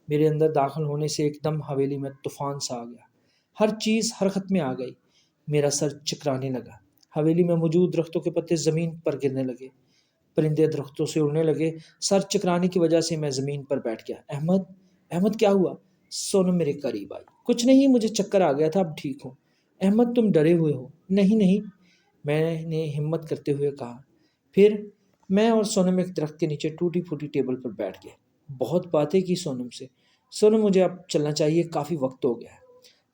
میرے اندر داخل ہونے سے ایک دم حویلی میں طوفان سا آ گیا۔ ہر چیز حرکت میں آ گئی۔ میرا سر چکرانے لگا۔ حویلی میں موجود درختوں کے پتے زمین پر گرنے لگے۔ پرندے درختوں سے اڑنے لگے۔ سر چکرانے کی وجہ سے میں زمین پر بیٹھ گیا۔ احمد کیا ہوا؟ سونم میرے قریب آئی۔ کچھ نہیں، مجھے چکر آ گیا تھا، اب ٹھیک ہوں۔ احمد، تم ڈرے ہوئے ہو۔ نہیں، میں نے ہمت کرتے ہوئے کہا۔ پھر میں اور سونم ایک درخت کے نیچے ٹوٹی پھوٹی ٹیبل پر بیٹھ گئے۔ بہت باتیں کی سونم سے۔ سونم، مجھے اب چلنا چاہیے، کافی وقت ہو گیا ہے۔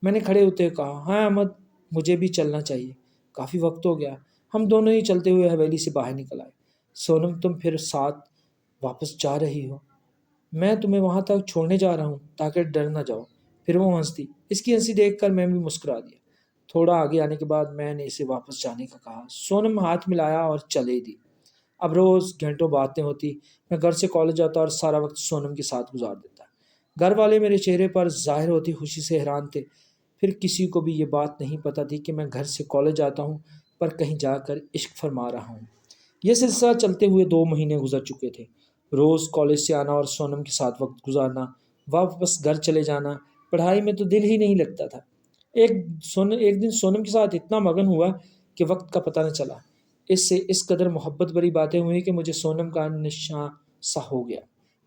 میں نے کھڑے ہوتے کہا، ہاں احمد، مجھے بھی چلنا چاہیے، کافی وقت ہو گیا۔ ہم دونوں ہی چلتے ہوئے حویلی سے باہر نکل آئے۔ سونم، تم پھر ساتھ واپس جا رہی ہو؟ میں تمہیں وہاں تک چھوڑنے جا رہا ہوں تاکہ ڈر نہ جاؤ۔ پھر وہ ہنس دی۔ اس کی ہنسی دیکھ کر میں بھی مسکرا دیا۔ تھوڑا آگے آنے کے بعد میں نے اسے واپس جانے کا کہا۔ سونم ہاتھ ملایا اور چلے دی۔ اب روز گھنٹوں باتیں ہوتی۔ میں گھر سے کالج جاتا اور سارا وقت سونم کے ساتھ گزار دیتا۔ گھر والے میرے چہرے پر ظاہر ہوتی خوشی سے حیران تھے۔ پھر کسی کو بھی یہ بات نہیں پتہ تھی کہ میں گھر سے کالج جاتا ہوں پر کہیں جا کر عشق فرما رہا ہوں۔ یہ سلسلہ چلتے ہوئے 2 مہینے گزر چکے تھے۔ روز کالج سے آنا اور سونم کے ساتھ وقت گزارنا، واپس گھر چلے جانا، پڑھائی میں تو دل ہی نہیں لگتا تھا۔ ایک دن سونم کے ساتھ اتنا مگن ہوا کہ وقت کا پتہ نہ چلا۔ اس سے اس قدر محبت بھری باتیں ہوئیں کہ مجھے سونم کا نشہ سا ہو گیا۔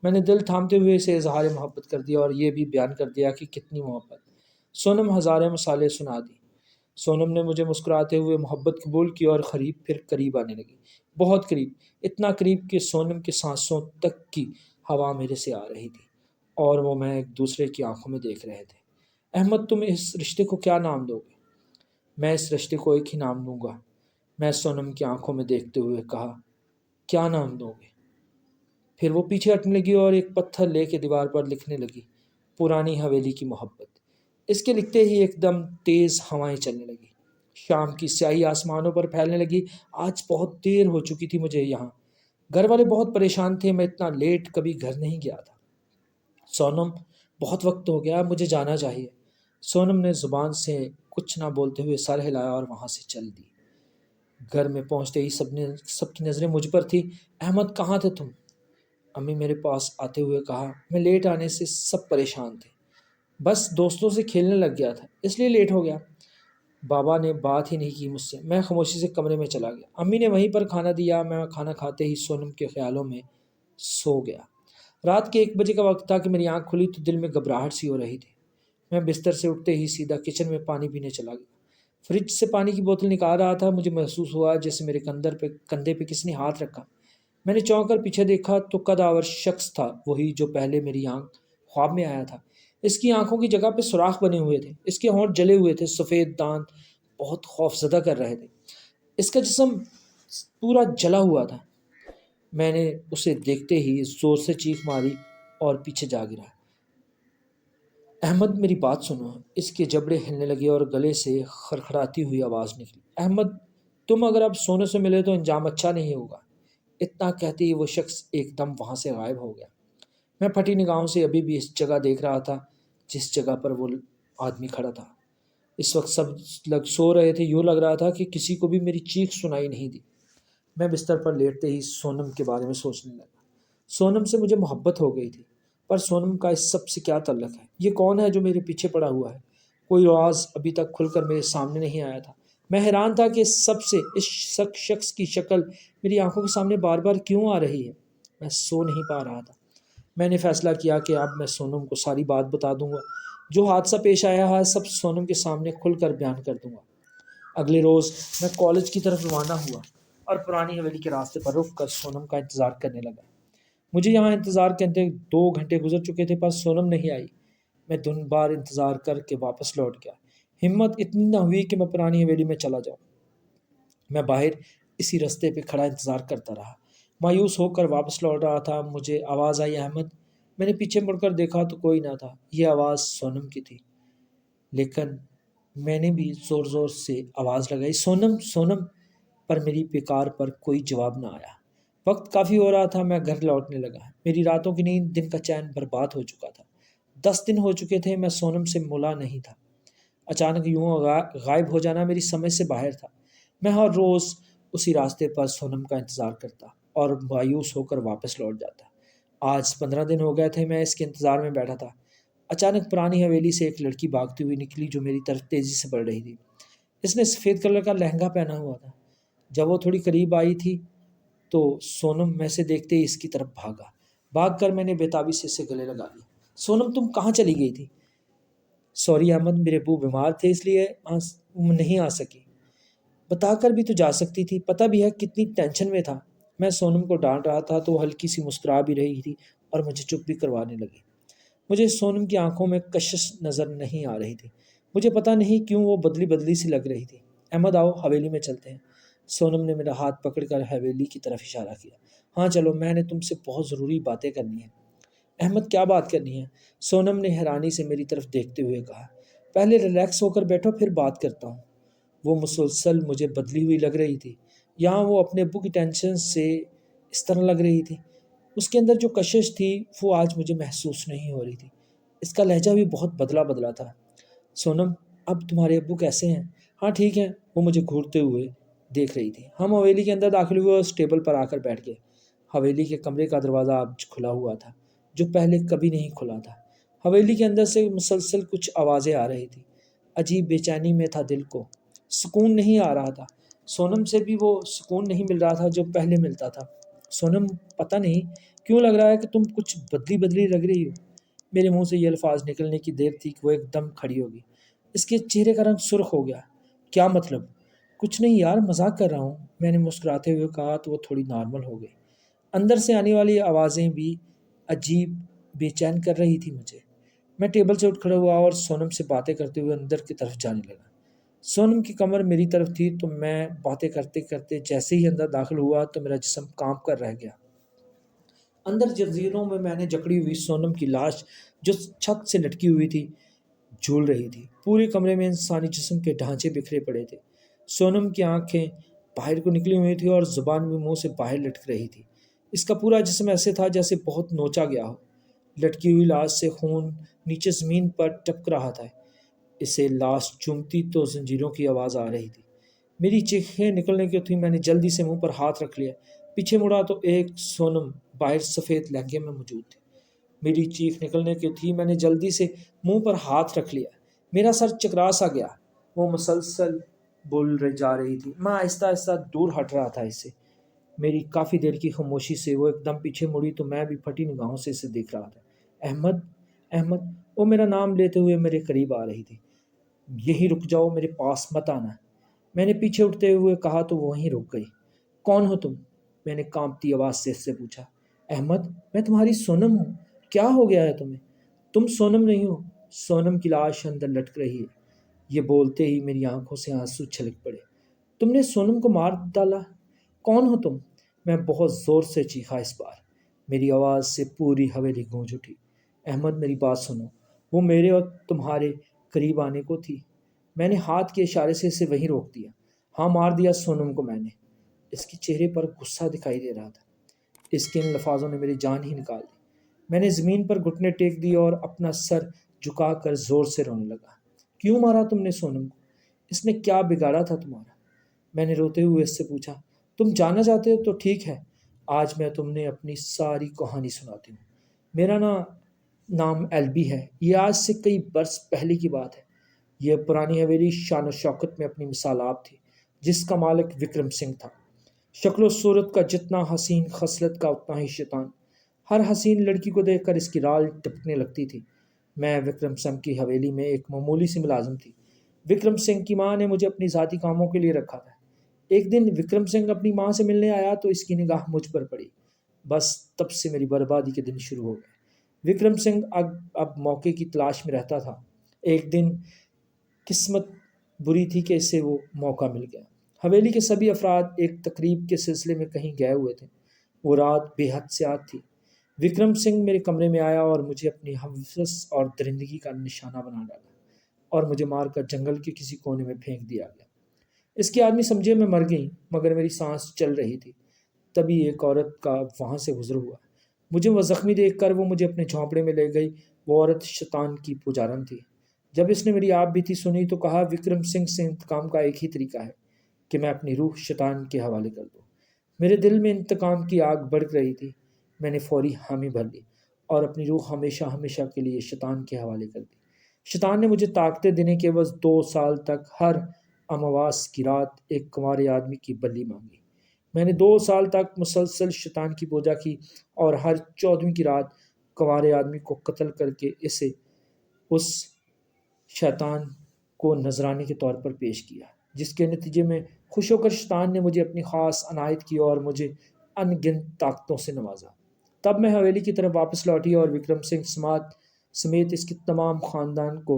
میں نے دل تھامتے ہوئے اسے اظہار محبت کر دیا اور یہ بھی بیان کر دیا کہ کتنی محبت۔ سونم ہزاریں مثالیں سنا دی۔ سونم نے مجھے مسکراتے ہوئے محبت قبول کی اور پھر قریب آنے لگی، بہت قریب، اتنا قریب کہ سونم کے سانسوں تک کی ہوا میرے سے آ رہی تھی اور وہ میں ایک دوسرے کی آنکھوں میں دیکھ رہے تھے۔ احمد، تم اس رشتے کو کیا نام دو گے؟ میں اس رشتے کو ایک ہی نام دوں گا۔ میں سونم کی آنکھوں میں دیکھتے ہوئے کہا، کیا نام دو گے؟ پھر وہ پیچھے ہٹنے لگی اور ایک پتھر لے کے دیوار پر لکھنے لگی، پرانی حویلی کی محبت۔ اس کے لکھتے ہی ایک دم تیز ہوائیں چلنے لگی۔ شام کی سیاہی آسمانوں پر پھیلنے لگی۔ آج بہت دیر ہو چکی تھی مجھے یہاں۔ گھر والے بہت پریشان تھے، میں اتنا لیٹ کبھی گھر نہیں گیا تھا۔ سونم، بہت وقت ہو گیا، مجھے جانا چاہیے۔ سونم نے زبان سے کچھ نہ بولتے ہوئے سر ہلایا اور وہاں سے چل دی۔ گھر میں پہنچتے ہی سب کی نظریں مجھ پر تھی۔ احمد، کہاں تھے تم؟ امی میرے پاس آتے ہوئے کہا۔ میں لیٹ آنے سے سب پریشان تھے، بس دوستوں سے کھیلنے لگ گیا تھا اس لیے لیٹ ہو گیا۔ بابا نے بات ہی نہیں کی مجھ سے۔ میں خاموشی سے کمرے میں چلا گیا۔ امی نے وہیں پر کھانا دیا۔ میں کھانا کھاتے ہی سونم کے خیالوں میں سو گیا۔ رات کے 1 بجے کا وقت تھا کہ میری آنکھ کھلی تو دل میں گھبراہٹ سی ہو رہی تھی۔ میں بستر سے اٹھتے ہی سیدھا کچن میں پانی پینے چلا گیا۔ فریج سے پانی کی بوتل نکال رہا تھا، مجھے محسوس ہوا جیسے میرے کندھے پہ کسی نے ہاتھ رکھا۔ میں نے چونک کر پیچھے دیکھا تو قدآور شخص تھا، وہی جو پہلے میری خواب میں آیا تھا۔ اس کی آنکھوں کی جگہ پہ سوراخ بنے ہوئے تھے، اس کے ہونٹ جلے ہوئے تھے، سفید دانت بہت خوف زدہ کر رہے تھے۔ اس کا جسم پورا جلا ہوا تھا۔ میں نے اسے دیکھتے ہی زور سے چیخ ماری اور پیچھے جا گرا۔ احمد، میری بات سنو۔ اس کے جبڑے ہلنے لگے اور گلے سے خڑخڑاتی ہوئی آواز نکلی۔ احمد، تم اگر اب سونے سے ملے تو انجام اچھا نہیں ہوگا۔ اتنا کہتے ہی وہ شخص ایک دم وہاں سے غائب ہو گیا۔ میں پھٹی نگاہوں سے ابھی بھی اس جگہ دیکھ رہا تھا جس جگہ پر وہ آدمی کھڑا تھا۔ اس وقت سب لگ سو رہے تھے، یوں لگ رہا تھا کہ کسی کو بھی میری چیخ سنائی نہیں دی۔ میں بستر پر لیٹتے ہی سونم کے بارے میں سوچنے لگا۔ سونم سے مجھے محبت ہو گئی تھی، پر سونم کا اس سب سے کیا تعلق ہے؟ یہ کون ہے جو میرے پیچھے پڑا ہوا ہے؟ کوئی راز ابھی تک کھل کر میرے سامنے نہیں آیا تھا۔ میں حیران تھا کہ اس شخص کی شکل میری آنکھوں کے سامنے بار بار کیوں آ رہی ہے۔ میں سو نہیں پا رہا تھا۔ میں نے فیصلہ کیا کہ اب میں سونم کو ساری بات بتا دوں گا۔ جو حادثہ پیش آیا ہے سب سونم کے سامنے کھل کر بیان کر دوں گا۔ اگلے روز میں کالج کی طرف روانہ ہوا اور پرانی حویلی کے راستے پر رک کر سونم کا انتظار کرنے لگا۔ مجھے یہاں انتظار کرتے 2 گھنٹے گزر چکے تھے، پر سونم نہیں آئی۔ میں دن بار انتظار کر کے واپس لوٹ گیا۔ ہمت اتنی نہ ہوئی کہ میں پرانی حویلی میں چلا جاؤں۔ میں باہر اسی رستے پہ کھڑا انتظار کرتا رہا، مایوس ہو کر واپس لوٹ رہا تھا۔ مجھے آواز آئی، احمد۔ میں نے پیچھے مڑ کر دیکھا تو کوئی نہ تھا۔ یہ آواز سونم کی تھی، لیکن میں نے بھی زور زور سے آواز لگائی، سونم سونم، پر میری پکار پر کوئی جواب نہ آیا۔ وقت کافی ہو رہا تھا، میں گھر لوٹنے لگا۔ میری راتوں کی نیند، دن کا چین برباد ہو چکا تھا۔ 10 دن ہو چکے تھے میں سونم سے ملا نہیں تھا۔ اچانک یوں غائب ہو جانا میری سمجھ سے باہر تھا۔ میں ہر روز اسی راستے پر سونم کا انتظار کرتا اور مایوس ہو کر واپس لوٹ جاتا۔ آج 15 دن ہو گئے تھے میں اس کے انتظار میں بیٹھا تھا۔ اچانک پرانی حویلی سے ایک لڑکی بھاگتی ہوئی نکلی جو میری طرف تیزی سے بڑھ رہی تھی۔ اس نے سفید کلر کا لہنگا پہنا ہوا تھا۔ جب وہ تھوڑی قریب آئی تھی تو سونم میں سے دیکھتے ہی اس کی طرف بھاگا۔ بھاگ کر میں نے بےتابی سے اسے گلے لگا لیا۔ سونم، تم کہاں چلی گئی تھی؟ سوری احمد، میرے ابو بیمار تھے اس لیے نہیں آ سکی۔ بتا کر بھی تو جا سکتی تھی، پتہ بھی ہے کتنی ٹینشن میں تھا۔ میں سونم کو ڈانٹ رہا تھا تو وہ ہلکی سی مسکرا بھی رہی تھی اور مجھے چپ بھی کروانے لگی۔ مجھے سونم کی آنکھوں میں کشش نظر نہیں آ رہی تھی۔ مجھے پتہ نہیں کیوں وہ بدلی بدلی سی لگ رہی تھی۔ احمد، آؤ حویلی میں چلتے ہیں۔ سونم نے میرا ہاتھ پکڑ کر حویلی کی طرف اشارہ کیا۔ ہاں چلو، میں نے تم سے بہت ضروری باتیں کرنی ہیں۔ احمد، کیا بات کرنی ہے؟ سونم نے حیرانی سے میری طرف دیکھتے ہوئے کہا۔ پہلے ریلیکس ہو کر بیٹھو، پھر بات کرتا ہوں۔ وہ مسلسل مجھے بدلی ہوئی لگ رہی تھی۔ یہاں وہ اپنے ابو کی ٹینشن سے اس طرح لگ رہی تھی۔ اس کے اندر جو کشش تھی وہ آج مجھے محسوس نہیں ہو رہی تھی۔ اس کا لہجہ بھی بہت بدلا بدلا تھا۔ سونم، اب تمہارے ابو کیسے ہیں؟ ہاں ٹھیک ہیں۔ وہ مجھے گھورتے ہوئے دیکھ رہی تھی۔ ہم حویلی کے اندر داخل ہوئے اور اس ٹیبل پر آ کر بیٹھ گئے۔ حویلی کے کمرے کا دروازہ اب کھلا ہوا تھا، جو پہلے کبھی نہیں کھلا تھا۔ حویلی کے اندر سے مسلسل کچھ آوازیں آ رہی تھی۔ عجیب بے چینی میں تھا دل کو، سکون نہیں آ رہا تھا۔ سونم سے بھی وہ سکون نہیں مل رہا تھا جو پہلے ملتا تھا۔ سونم، پتہ نہیں کیوں لگ رہا ہے کہ تم کچھ بدلی بدلی لگ رہی ہو۔ میرے منہ سے یہ الفاظ نکلنے کی دیر تھی کہ وہ ایک دم کھڑی ہوگی۔ اس کے چہرے کا رنگ سرخ ہو گیا۔ کیا مطلب؟ کچھ نہیں یار، مذاق کر رہا ہوں، میں نے مسکراتے ہوئے کہا تو وہ تھوڑی نارمل ہو گئی۔ اندر سے آنے والی آوازیں بھی عجیب بے چین کر رہی تھی مجھے۔ میں ٹیبل سے اٹھ کھڑا ہوا اور سونم سے باتیں کرتے ہوئے اندر کی طرف جانے لگا۔ سونم کی کمر میری طرف تھی تو میں باتیں کرتے کرتے جیسے ہی اندر داخل ہوا تو میرا جسم کانپ کر رہ گیا۔ اندر جزیروں میں نے جکڑی ہوئی سونم کی لاش جو چھت سے لٹکی ہوئی تھی جھول رہی تھی۔ پورے کمرے میں انسانی جسم کے ڈھانچے بکھرے پڑے تھے۔ سونم کی آنکھیں باہر کو نکلی ہوئی تھی اور زبان بھی منہ سے باہر لٹک رہی تھی۔ اس کا پورا جسم ایسے تھا جیسے بہت نوچا گیا ہو، لٹکی ہوئی لاش سے خون نیچے زمین پر ٹپک رہا تھا۔ اسے لاش چومتی تو زنجیروں کی آواز آ رہی تھی۔ میری چیخیں نکلنے کی تھی، میں نے جلدی سے منہ پر ہاتھ رکھ لیا۔ پیچھے مڑا تو ایک سونم باہر سفید لہنگے میں موجود تھی۔ میری چیخ نکلنے کی تھی، میں نے جلدی سے منہ پر ہاتھ رکھ لیا۔ میرا سر چکرا سا گیا۔ وہ مسلسل جا رہی تھی۔ میں آہستہ آہستہ دور ہٹ رہا تھا اس سے۔ میری کافی دیر کی خاموشی سے وہ ایک دم پیچھے مڑی تو میں بھی پھٹی نگاہوں سے اسے دیکھ رہا تھا۔ احمد، احمد، وہ میرا نام لیتے ہوئے میرے قریب آ رہی تھی۔ یہیں رک جاؤ، میرے پاس مت آنا۔ میں نے پیچھے اٹھتے ہوئے کہا تو وہ وہیں رک گئی۔ کون ہو تم؟ میں نے کانپتی آواز سے اس سے پوچھا۔ احمد، میں تمہاری سونم ہوں۔ کیا ہو گیا ہے تمہیں؟ تم سونم نہیں ہو، سونم کی لاش اندر لٹک رہی ہے۔ یہ بولتے ہی میری آنکھوں سے آنسو چھلک پڑے۔ تم نے سونم کو مار ڈالا؟ کون ہو تم؟ میں بہت زور سے چیخا اس بار۔ میری آواز سے پوری حویلی گونج اٹھی۔ احمد، میری بات سنو، وہ میرے اور تمہارے قریب آنے کو تھی۔ میں نے ہاتھ کے اشارے سے اسے وہیں روک دیا۔ ہاں، مار دیا سونم کو میں نے۔ اس کے چہرے پر غصہ دکھائی دے رہا تھا۔ اس کے ان لفظوں نے میری جان ہی نکال دی۔ میں نے زمین پر گھٹنے ٹیک دیے اور اپنا سر جھکا کر زور سے رونے لگا۔ کیوں مارا تم نے سونم کو؟ اس نے کیا بگاڑا تھا تمہارا؟ میں نے روتے ہوئے اس سے پوچھا۔ تم جاننا چاہتے ہو تو ٹھیک ہے، آج میں تم نے اپنی ساری کہانی سناتی ہوں۔ میرا نام ایلبی ہے۔ یہ آج سے کئی برس پہلے کی بات ہے۔ یہ پرانی حویلی شان و شوکت میں اپنی مثال آپ تھی، جس کا مالک وکرم سنگھ تھا۔ شکل و صورت کا جتنا حسین، خصلت کا اتنا ہی شیطان۔ ہر حسین لڑکی کو دیکھ کر اس کی رال ٹپکنے لگتی تھی۔ میں وکرم سنگھ کی حویلی میں ایک معمولی سی ملازم تھی۔ وکرم سنگھ کی ماں نے مجھے اپنی ذاتی کاموں کے لیے رکھا تھا۔ ایک دن وکرم سنگھ اپنی ماں سے ملنے آیا تو اس کی نگاہ مجھ پر پڑی۔ بس تب سے میری بربادی کے دن شروع ہو گئے۔ وکرم سنگھ اب موقع کی تلاش میں رہتا تھا۔ ایک دن قسمت بری تھی کہ اسے وہ موقع مل گیا۔ حویلی کے سبھی افراد ایک تقریب کے سلسلے میں کہیں گئے ہوئے تھے۔ وہ رات بے حد سیاہ تھی۔ وکرم سنگھ میرے کمرے میں آیا اور مجھے اپنی حوث اور درندگی کا نشانہ بنا ڈالا اور مجھے مار کر جنگل کے کسی کونے میں پھینک دیا گیا۔ اس کے آدمی سمجھے میں مر گئی، مگر میری سانس چل رہی تھی۔ تبھی ایک عورت کا وہاں سے گزر ہوا۔ مجھے وہ زخمی دیکھ کر وہ مجھے اپنے جھونپڑے میں لے گئی۔ وہ عورت شیطان کی پجارن تھی۔ جب اس نے میری آپ بیتی سنی تو کہا، وکرم سنگھ سے انتقام کا ایک ہی طریقہ ہے کہ میں اپنی روح شیطان کے حوالے کر دوں۔ میرے دل میں انتقام کی آگ بھڑک رہی تھی۔ میں نے فوری حامی بھر لی اور اپنی روح ہمیشہ ہمیشہ کے لیے شیطان کے حوالے کر دی۔ شیطان نے مجھے طاقتیں دینے کے عوض 2 سال تک ہر امواس کی رات ایک کنوارے آدمی کی بلی مانگی۔ میں نے 2 سال تک مسلسل شیطان کی پوجا کی اور ہر 14ویں کی رات کنوارے آدمی کو قتل کر کے اسے اس شیطان کو نذرانے کے طور پر پیش کیا، جس کے نتیجے میں خوش ہو کر شیطان نے مجھے اپنی خاص عنایت کی اور مجھے ان گنت طاقتوں سے نوازا۔ تب میں حویلی کی طرف واپس لوٹی اور وکرم سنگھ سمیت اس کے تمام خاندان کو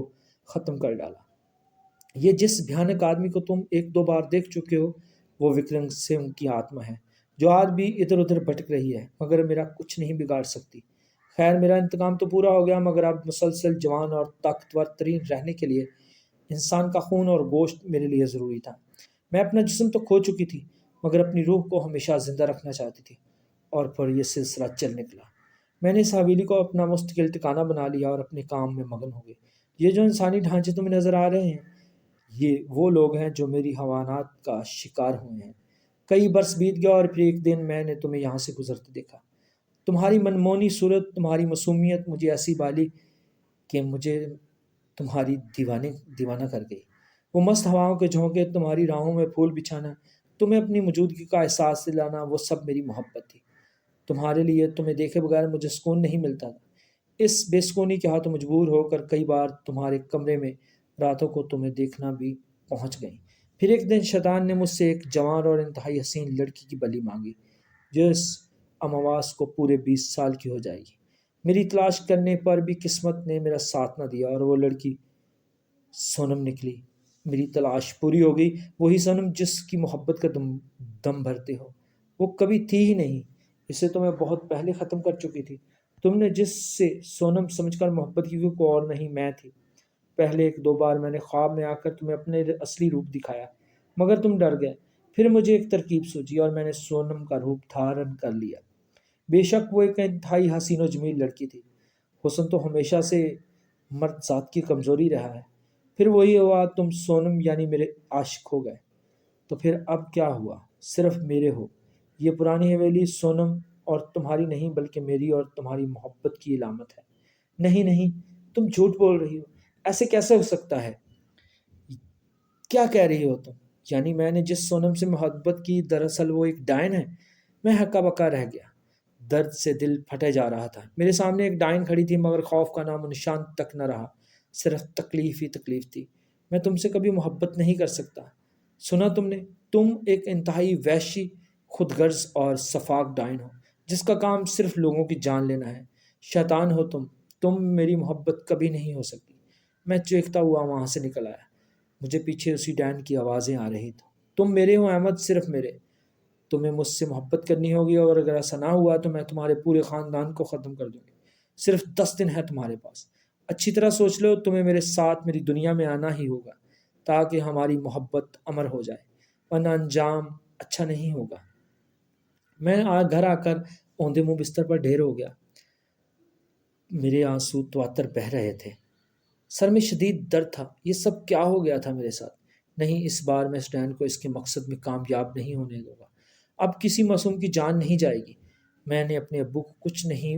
ختم کر ڈالا۔ یہ جس بھیانک آدمی کو تم 1-2 بار دیکھ چکے ہو، وہ وکرم سنگھ کی آتما ہے، جو آج بھی ادھر ادھر بھٹک رہی ہے، مگر میرا کچھ نہیں بگاڑ سکتی۔ خیر، میرا انتقام تو پورا ہو گیا، مگر اب مسلسل جوان اور طاقتور ترین رہنے کے لیے انسان کا خون اور گوشت میرے لیے ضروری تھا۔ میں اپنا جسم تو کھو چکی تھی، مگر اپنی روح کو ہمیشہ زندہ رکھنا چاہتی تھی، اور پھر یہ سلسلہ چل نکلا۔ میں نے اس حویلی کو اپنا مستقل ٹھکانہ بنا لیا اور اپنے کام میں مگن ہو گئی۔ یہ جو انسانی ڈھانچے تمہیں نظر آ رہے ہیں، یہ وہ لوگ ہیں جو میری حیوانات کا شکار ہوئے ہیں۔ کئی برس بیت گیا اور پھر ایک دن میں نے تمہیں یہاں سے گزرتے دیکھا۔ تمہاری منمونی صورت، تمہاری معصومیت مجھے ایسی بالی کہ مجھے تمہاری دیوانہ کر گئی۔ وہ مست ہواؤں کے جھونکے، تمہاری راہوں میں پھول بچھانا، تمہیں اپنی موجودگی کا احساس دلانا، وہ سب میری محبت تھی۔ تمہارے لیے تمہیں دیکھے بغیر مجھے سکون نہیں ملتا تھا۔ اس بے سکونی کے ہاتھوں مجبور ہو کر کئی بار تمہارے کمرے میں راتوں کو تمہیں دیکھنا بھی پہنچ گئی۔ پھر ایک دن شیطان نے مجھ سے ایک جوان اور انتہائی حسین لڑکی کی بلی مانگی، جو اس امواس کو پورے 20 سال کی ہو جائے گی۔ میری تلاش کرنے پر بھی قسمت نے میرا ساتھ نہ دیا اور وہ لڑکی سونم نکلی۔ میری تلاش پوری ہو گئی، وہی سونم جس کی محبت کا دم بھرتے ہو۔ وہ کبھی تھی ہی نہیں، اسے تو میں بہت پہلے ختم کر چکی تھی۔ تم نے جس سے سونم سمجھ کر محبت کی، وہ کوئی اور نہیں، میں تھی۔ پہلے 1-2 بار میں نے خواب میں آ کر تمہیں اپنے اصلی روپ دکھایا، مگر تم ڈر گئے۔ پھر مجھے ایک ترکیب سوچی اور میں نے سونم کا روپ دھارن کر لیا۔ بے شک وہ ایک انتہائی حسین و جمیل لڑکی تھی۔ حسن تو ہمیشہ سے مرد ذات کی کمزوری رہا ہے۔ پھر وہی ہوا، تم سونم یعنی میرے عاشق ہو گئے۔ تو پھر اب کیا ہوا؟ صرف میرے ہو۔ یہ پرانی حویلی سونم اور تمہاری نہیں بلکہ میری اور تمہاری محبت کی علامت ہے۔ نہیں نہیں، تم جھوٹ بول رہی ہو، ایسے کیسے ہو سکتا ہے؟ کیا کہہ رہی ہو تم؟ یعنی میں نے جس سونم سے محبت کی دراصل وہ ایک ڈائن ہے؟ میں ہکا بکا رہ گیا، درد سے دل پھٹے جا رہا تھا۔ میرے سامنے ایک ڈائن کھڑی تھی مگر خوف کا نام و نشان تک نہ رہا، صرف تکلیف ہی تکلیف تھی۔ میں تم سے کبھی محبت نہیں کر سکتا۔ سنا تم نے؟ تم ایک انتہائی وحشی، خود غرض اور سفاک ڈائن ہو جس کا کام صرف لوگوں کی جان لینا ہے۔ شیطان ہو تم میری محبت کبھی نہیں ہو سکتی۔ میں چیختا ہوا وہاں سے نکل آیا۔ مجھے پیچھے اسی ڈائن کی آوازیں آ رہی تھیں۔ تم میرے ہو احمد، صرف میرے۔ تمہیں مجھ سے محبت کرنی ہوگی اور اگر ایسا نہ ہوا تو میں تمہارے پورے خاندان کو ختم کر دوں گی۔ صرف 10 دن ہے تمہارے پاس۔ اچھی طرح سوچ لو، تمہیں میرے ساتھ میری دنیا میں آنا ہی ہوگا تاکہ ہماری محبت امر ہو جائے، ورنہ انجام اچھا نہیں ہوگا۔ میں گھر آ کر اوندے منہ بستر پر ڈھیر ہو گیا۔ میرے آنسو تواتر بہہ رہے تھے، سر میں شدید درد تھا۔ یہ سب کیا ہو گیا تھا میرے ساتھ؟ نہیں، اس بار میں اس ڈین کو اس کے مقصد میں کامیاب نہیں ہونے دوں گا۔ اب کسی معصوم کی جان نہیں جائے گی۔ میں نے اپنے ابو کو کچھ نہیں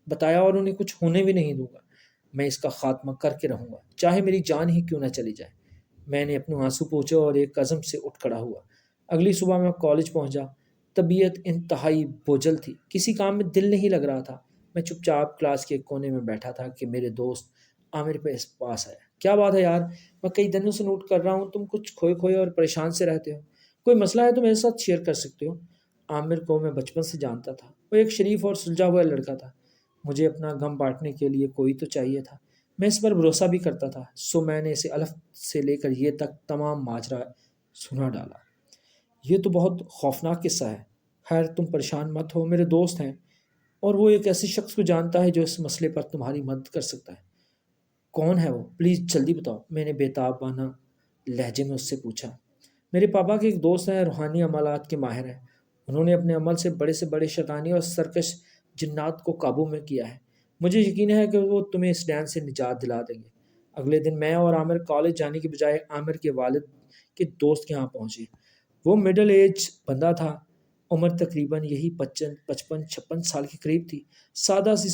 بتایا اور انہیں کچھ ہونے بھی نہیں دوں گا۔ میں اس کا خاتمہ کر کے رہوں گا، چاہے میری جان ہی کیوں نہ چلی جائے۔ میں نے اپنے آنسو پوچھے اور ایک عزم سے اٹھ کھڑا ہوا۔ اگلی صبح میں کالج پہنچا۔ طبیعت انتہائی بوجھل تھی، کسی کام میں دل نہیں لگ رہا تھا۔ میں چپ چاپ کلاس کے کونے میں بیٹھا تھا کہ میرے دوست عامر پہ پاس آیا۔ کیا بات ہے یار، میں کئی دنوں سے نوٹ کر رہا ہوں تم کچھ کھوئے کھوئے اور پریشان سے رہتے ہو۔ کوئی مسئلہ ہے تو میرے ساتھ شیئر کر سکتے ہو۔ عامر کو میں بچپن سے جانتا تھا، وہ ایک شریف اور سلجھا ہوا لڑکا تھا۔ مجھے اپنا غم بانٹنے کے لیے کوئی تو چاہیے تھا، میں اس پر بھروسہ بھی کرتا تھا، سو میں نے اسے الف سے لے کر یہ تک تمام ماجرا سنا ڈالا۔ یہ تو بہت خوفناک قصہ ہے۔ خیر تم پریشان مت ہو، میرے دوست ہیں اور وہ ایک ایسے شخص کو جانتا ہے جو اس مسئلے پر تمہاری مدد کر سکتا ہے۔ کون ہے وہ؟ پلیز جلدی بتاؤ، میں نے بےتابانہ لہجے میں اس سے پوچھا۔ میرے پاپا کے ایک دوست ہیں، روحانی عملات کے ماہر ہیں۔ انہوں نے اپنے عمل سے بڑے شیطانی اور سرکش جنات کو قابو میں کیا ہے۔ مجھے یقین ہے کہ وہ تمہیں اس ڈین سے نجات دلا دیں گے۔ اگلے دن میں اور عامر کالج جانے کے بجائے عامر کے والد کے دوست کے ہاں پہنچے۔ وہ مڈل ایج بندہ تھا، عمر تقریباً یہی 55-56 سال کے قریب تھی۔ سادہ سی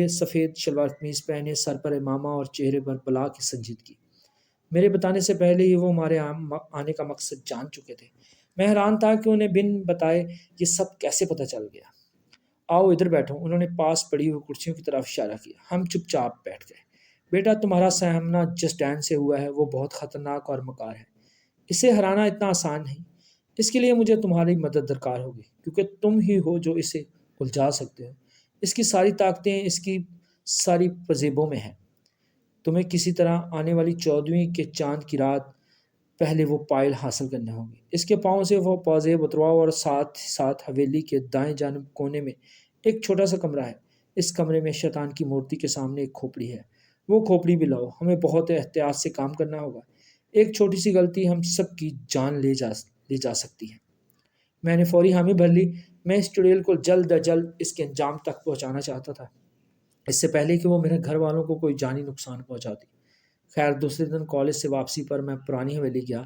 سفید شلوار قمیض پہنے، سر پر امامہ اور چہرے پر بلا کی سنجیدگی۔ میرے بتانے سے پہلے ہی وہ ہمارے آنے کا مقصد جان چکے تھے۔ میں حیران تھا کہ انہیں بن بتائے یہ سب کیسے پتہ چل گیا۔ آؤ ادھر بیٹھو، انہوں نے پاس پڑی ہوئی کرسیوں کی طرف اشارہ کیا۔ ہم چپ چاپ بیٹھ گئے۔ بیٹا، تمہارا سامنا جس ڈین سے ہوا ہے وہ بہت خطرناک اور مکار ہے۔ اسے ہرانا اتنا آسان نہیں۔ اس کے لیے مجھے تمہاری مدد درکار ہوگی، کیونکہ تم ہی ہو جو اسے الجھا سکتے ہو۔ اس کی ساری طاقتیں اس کی ساری پزیبوں میں ہیں۔ تمہیں کسی طرح آنے والی 14ویں کے چاند کی رات پہلے وہ پائل حاصل کرنے ہوں گی۔ اس کے پاؤں سے وہ پازیب اترواؤ اور ساتھ ہی ساتھ حویلی کے دائیں جانب کونے میں ایک چھوٹا سا کمرہ ہے۔ اس کمرے میں شیطان کی مورتی کے سامنے ایک کھوپڑی ہے، وہ کھوپڑی بھی لاؤ۔ ہمیں بہت احتیاط سے کام کرنا ہوگا، ایک چھوٹی سی غلطی ہم سب کی جان لے جا سکتی ہے۔ میں نے فوری حامی بھر لی۔ میں اس چڑیل کو جلد از جلد اس کے انجام تک پہنچانا چاہتا تھا، اس سے پہلے کہ وہ میرے گھر والوں کو کوئی جانی نقصان پہنچاتی۔ خیر دوسرے دن کالج سے واپسی پر میں پرانی حویلی گیا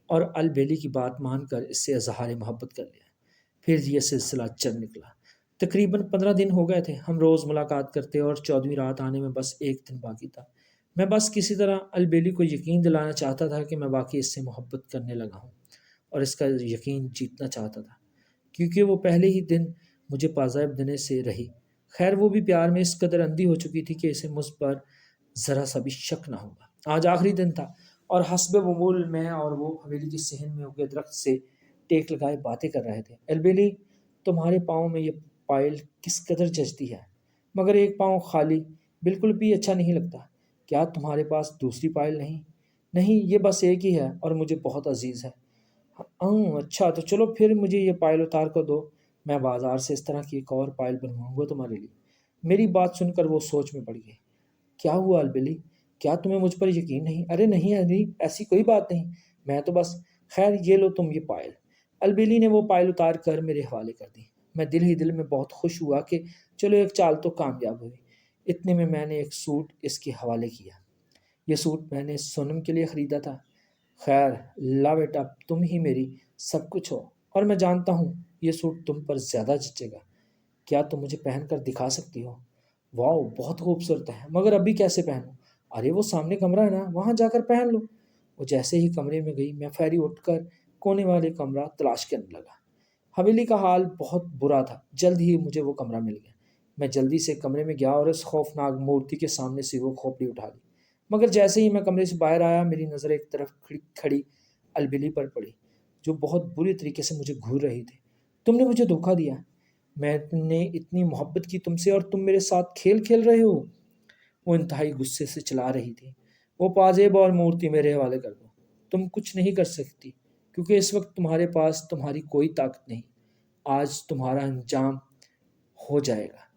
اور البیلی کی بات مان کر اس سے اظہار محبت کر لیا۔ پھر یہ سلسلہ چل نکلا۔ تقریباً 15 دن ہو گئے تھے، ہم روز ملاقات کرتے اور 14ویں رات آنے میں بس ایک دن باقی تھا۔ میں بس کسی طرح البیلی کو یقین دلانا چاہتا تھا کہ میں واقعی اس سے محبت کرنے لگا ہوں اور اس کا یقین جیتنا چاہتا تھا، کیونکہ وہ پہلے ہی دن مجھے پازیب دینے سے رہی۔ خیر وہ بھی پیار میں اس قدر اندھی ہو چکی تھی کہ اسے مجھ پر ذرا سا بھی شک نہ ہوگا۔ آج آخری دن تھا اور حسب معمول میں اور وہ حویلی کے صحن میں اگے درخت سے ٹیک لگائے باتیں کر رہے تھے۔ البیلی، تمہارے پاؤں میں یہ پائل کس قدر جچتی ہے، مگر ایک پاؤں خالی بالکل بھی اچھا نہیں لگتا۔ کیا تمہارے پاس دوسری پائل نہیں؟ نہیں، یہ بس ایک ہی ہے اور مجھے بہت عزیز ہے۔ اچھا تو چلو پھر مجھے یہ پائل اتار کر دو، میں بازار سے اس طرح کی ایک اور پائل بنواؤں گا تمہارے لیے۔ میری بات سن کر وہ سوچ میں پڑ گئی۔ کیا ہوا البیلی، کیا تمہیں مجھ پر یقین نہیں؟ ارے نہیں علی، ایسی کوئی بات نہیں، میں تو بس… خیر یہ لو تم یہ پائل۔ البیلی نے وہ پائل اتار کر میرے حوالے کر دی۔ میں دل ہی دل میں بہت خوش ہوا کہ چلو ایک چال تو کامیاب ہوئی۔ اتنے میں نے ایک سوٹ اس کے حوالے کیا۔ یہ سوٹ میں نے سونم کے لیے خریدا تھا۔ خیر لا بیٹا، تم ہی میری سب کچھ ہو، اور میں جانتا ہوں یہ سوٹ تم پر زیادہ جچے گا۔ کیا تم مجھے پہن کر دکھا سکتی ہو؟ واؤ، بہت خوبصورت ہے، مگر ابھی کیسے پہنوں؟ ارے وہ سامنے کمرہ ہے نا، وہاں جا کر پہن لو۔ وہ جیسے ہی کمرے میں گئی، میں فوری اٹھ کر کونے والے کمرہ تلاش کرنے لگا۔ حویلی کا حال بہت برا تھا۔ جلد ہی مجھے وہ کمرہ مل گیا۔ میں جلدی سے کمرے میں گیا اور اس خوفناک مورتی کے سامنے سے وہ کھوپڑی اٹھا لی۔ مگر جیسے ہی میں کمرے سے باہر آیا، میری نظر ایک طرف کھڑی البلی پر پڑی، جو بہت بری طریقے سے مجھے گھور رہی تھی۔ تم نے مجھے دھوکہ دیا، میں نے اتنی محبت کی تم سے، اور تم میرے ساتھ کھیل کھیل رہے ہو۔ وہ انتہائی غصے سے چلا رہی تھی۔ وہ پازیب اور مورتی میرے حوالے کر دو، تم کچھ نہیں کر سکتی، کیونکہ اس وقت تمہارے پاس تمہاری کوئی طاقت نہیں۔ آج تمہارا انجام ہو جائے گا۔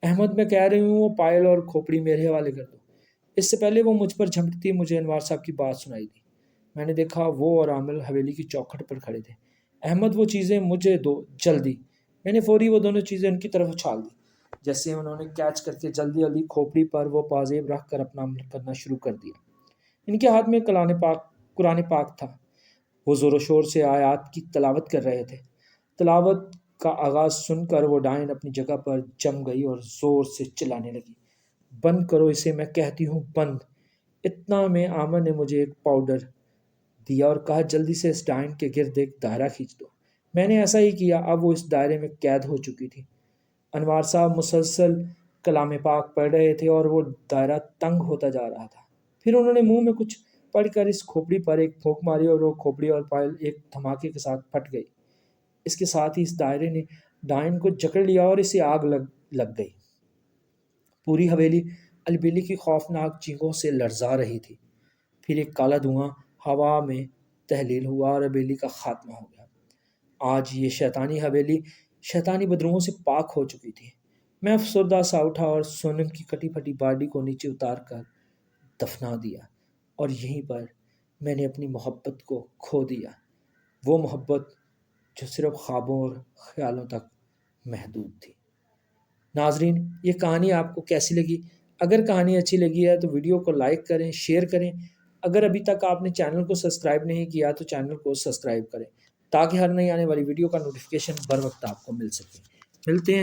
احمد، میں کہہ رہی ہوں وہ پائل اور کھوپڑی میرے حوالے کر دو۔ اس سے پہلے وہ مجھ پر جھپٹتی مجھے انوار صاحب کی بات سنائی دی۔ میں نے دیکھا وہ اور عامل حویلی کی چوکھٹ پر کھڑے تھے۔ احمد، وہ چیزیں مجھے دو جلدی۔ میں نے فوری وہ دونوں چیزیں ان کی طرف اچھال دی۔ جیسے انہوں نے کیچ کر کے جلدی جلدی کھوپڑی پر وہ پازیب رکھ کر اپنا عمل کرنا شروع کر دیا۔ ان کے ہاتھ میں قرآن پاک تھا۔ وہ زور و شور سے آیات کی تلاوت کر رہے تھے۔ تلاوت کا آغاز سن کر وہ ڈائن اپنی جگہ پر جم گئی اور زور سے چلانے لگی، بند کرو اسے، میں کہتی ہوں بند۔ اتنا میں عامر نے مجھے ایک پاؤڈر دیا اور کہا جلدی سے اس ڈائن کے گرد ایک دائرہ کھینچ دو۔ میں نے ایسا ہی کیا۔ اب وہ اس دائرے میں قید ہو چکی تھی۔ انوار صاحب مسلسل کلام پاک پڑھ رہے تھے اور وہ دائرہ تنگ ہوتا جا رہا تھا۔ پھر انہوں نے منہ میں کچھ پڑھ کر اس کھوپڑی پر ایک پھونک ماری اور وہ کھوپڑی اور پائل ایک دھماکے کے ساتھ پھٹ گئی۔ اس کے ساتھ ہی اس دائرے نے ڈائن کو جکڑ لیا اور اسے آگ لگ گئی۔ پوری حویلی البیلی کی خوفناک چینخوں سے لرزا رہی تھی۔ پھر ایک کالا دھواں ہوا میں تحلیل ہوا اور حویلی کا خاتمہ ہو گیا۔ آج یہ شیطانی حویلی شیطانی بدروحوں سے پاک ہو چکی تھی۔ میں افسردہ سا اٹھا اور سونم کی کٹی پھٹی باڈی کو نیچے اتار کر دفنا دیا، اور یہیں پر میں نے اپنی محبت کو کھو دیا، وہ محبت جو صرف خوابوں اور خیالوں تک محدود تھی۔ ناظرین، یہ کہانی آپ کو کیسی لگی؟ اگر کہانی اچھی لگی ہے تو ویڈیو کو لائک کریں، شیئر کریں۔ اگر ابھی تک آپ نے چینل کو سبسکرائب نہیں کیا تو چینل کو سبسکرائب کریں، تاکہ ہر نئی آنے والی ویڈیو کا نوٹیفیکیشن بر وقت آپ کو مل سکے۔ ملتے ہیں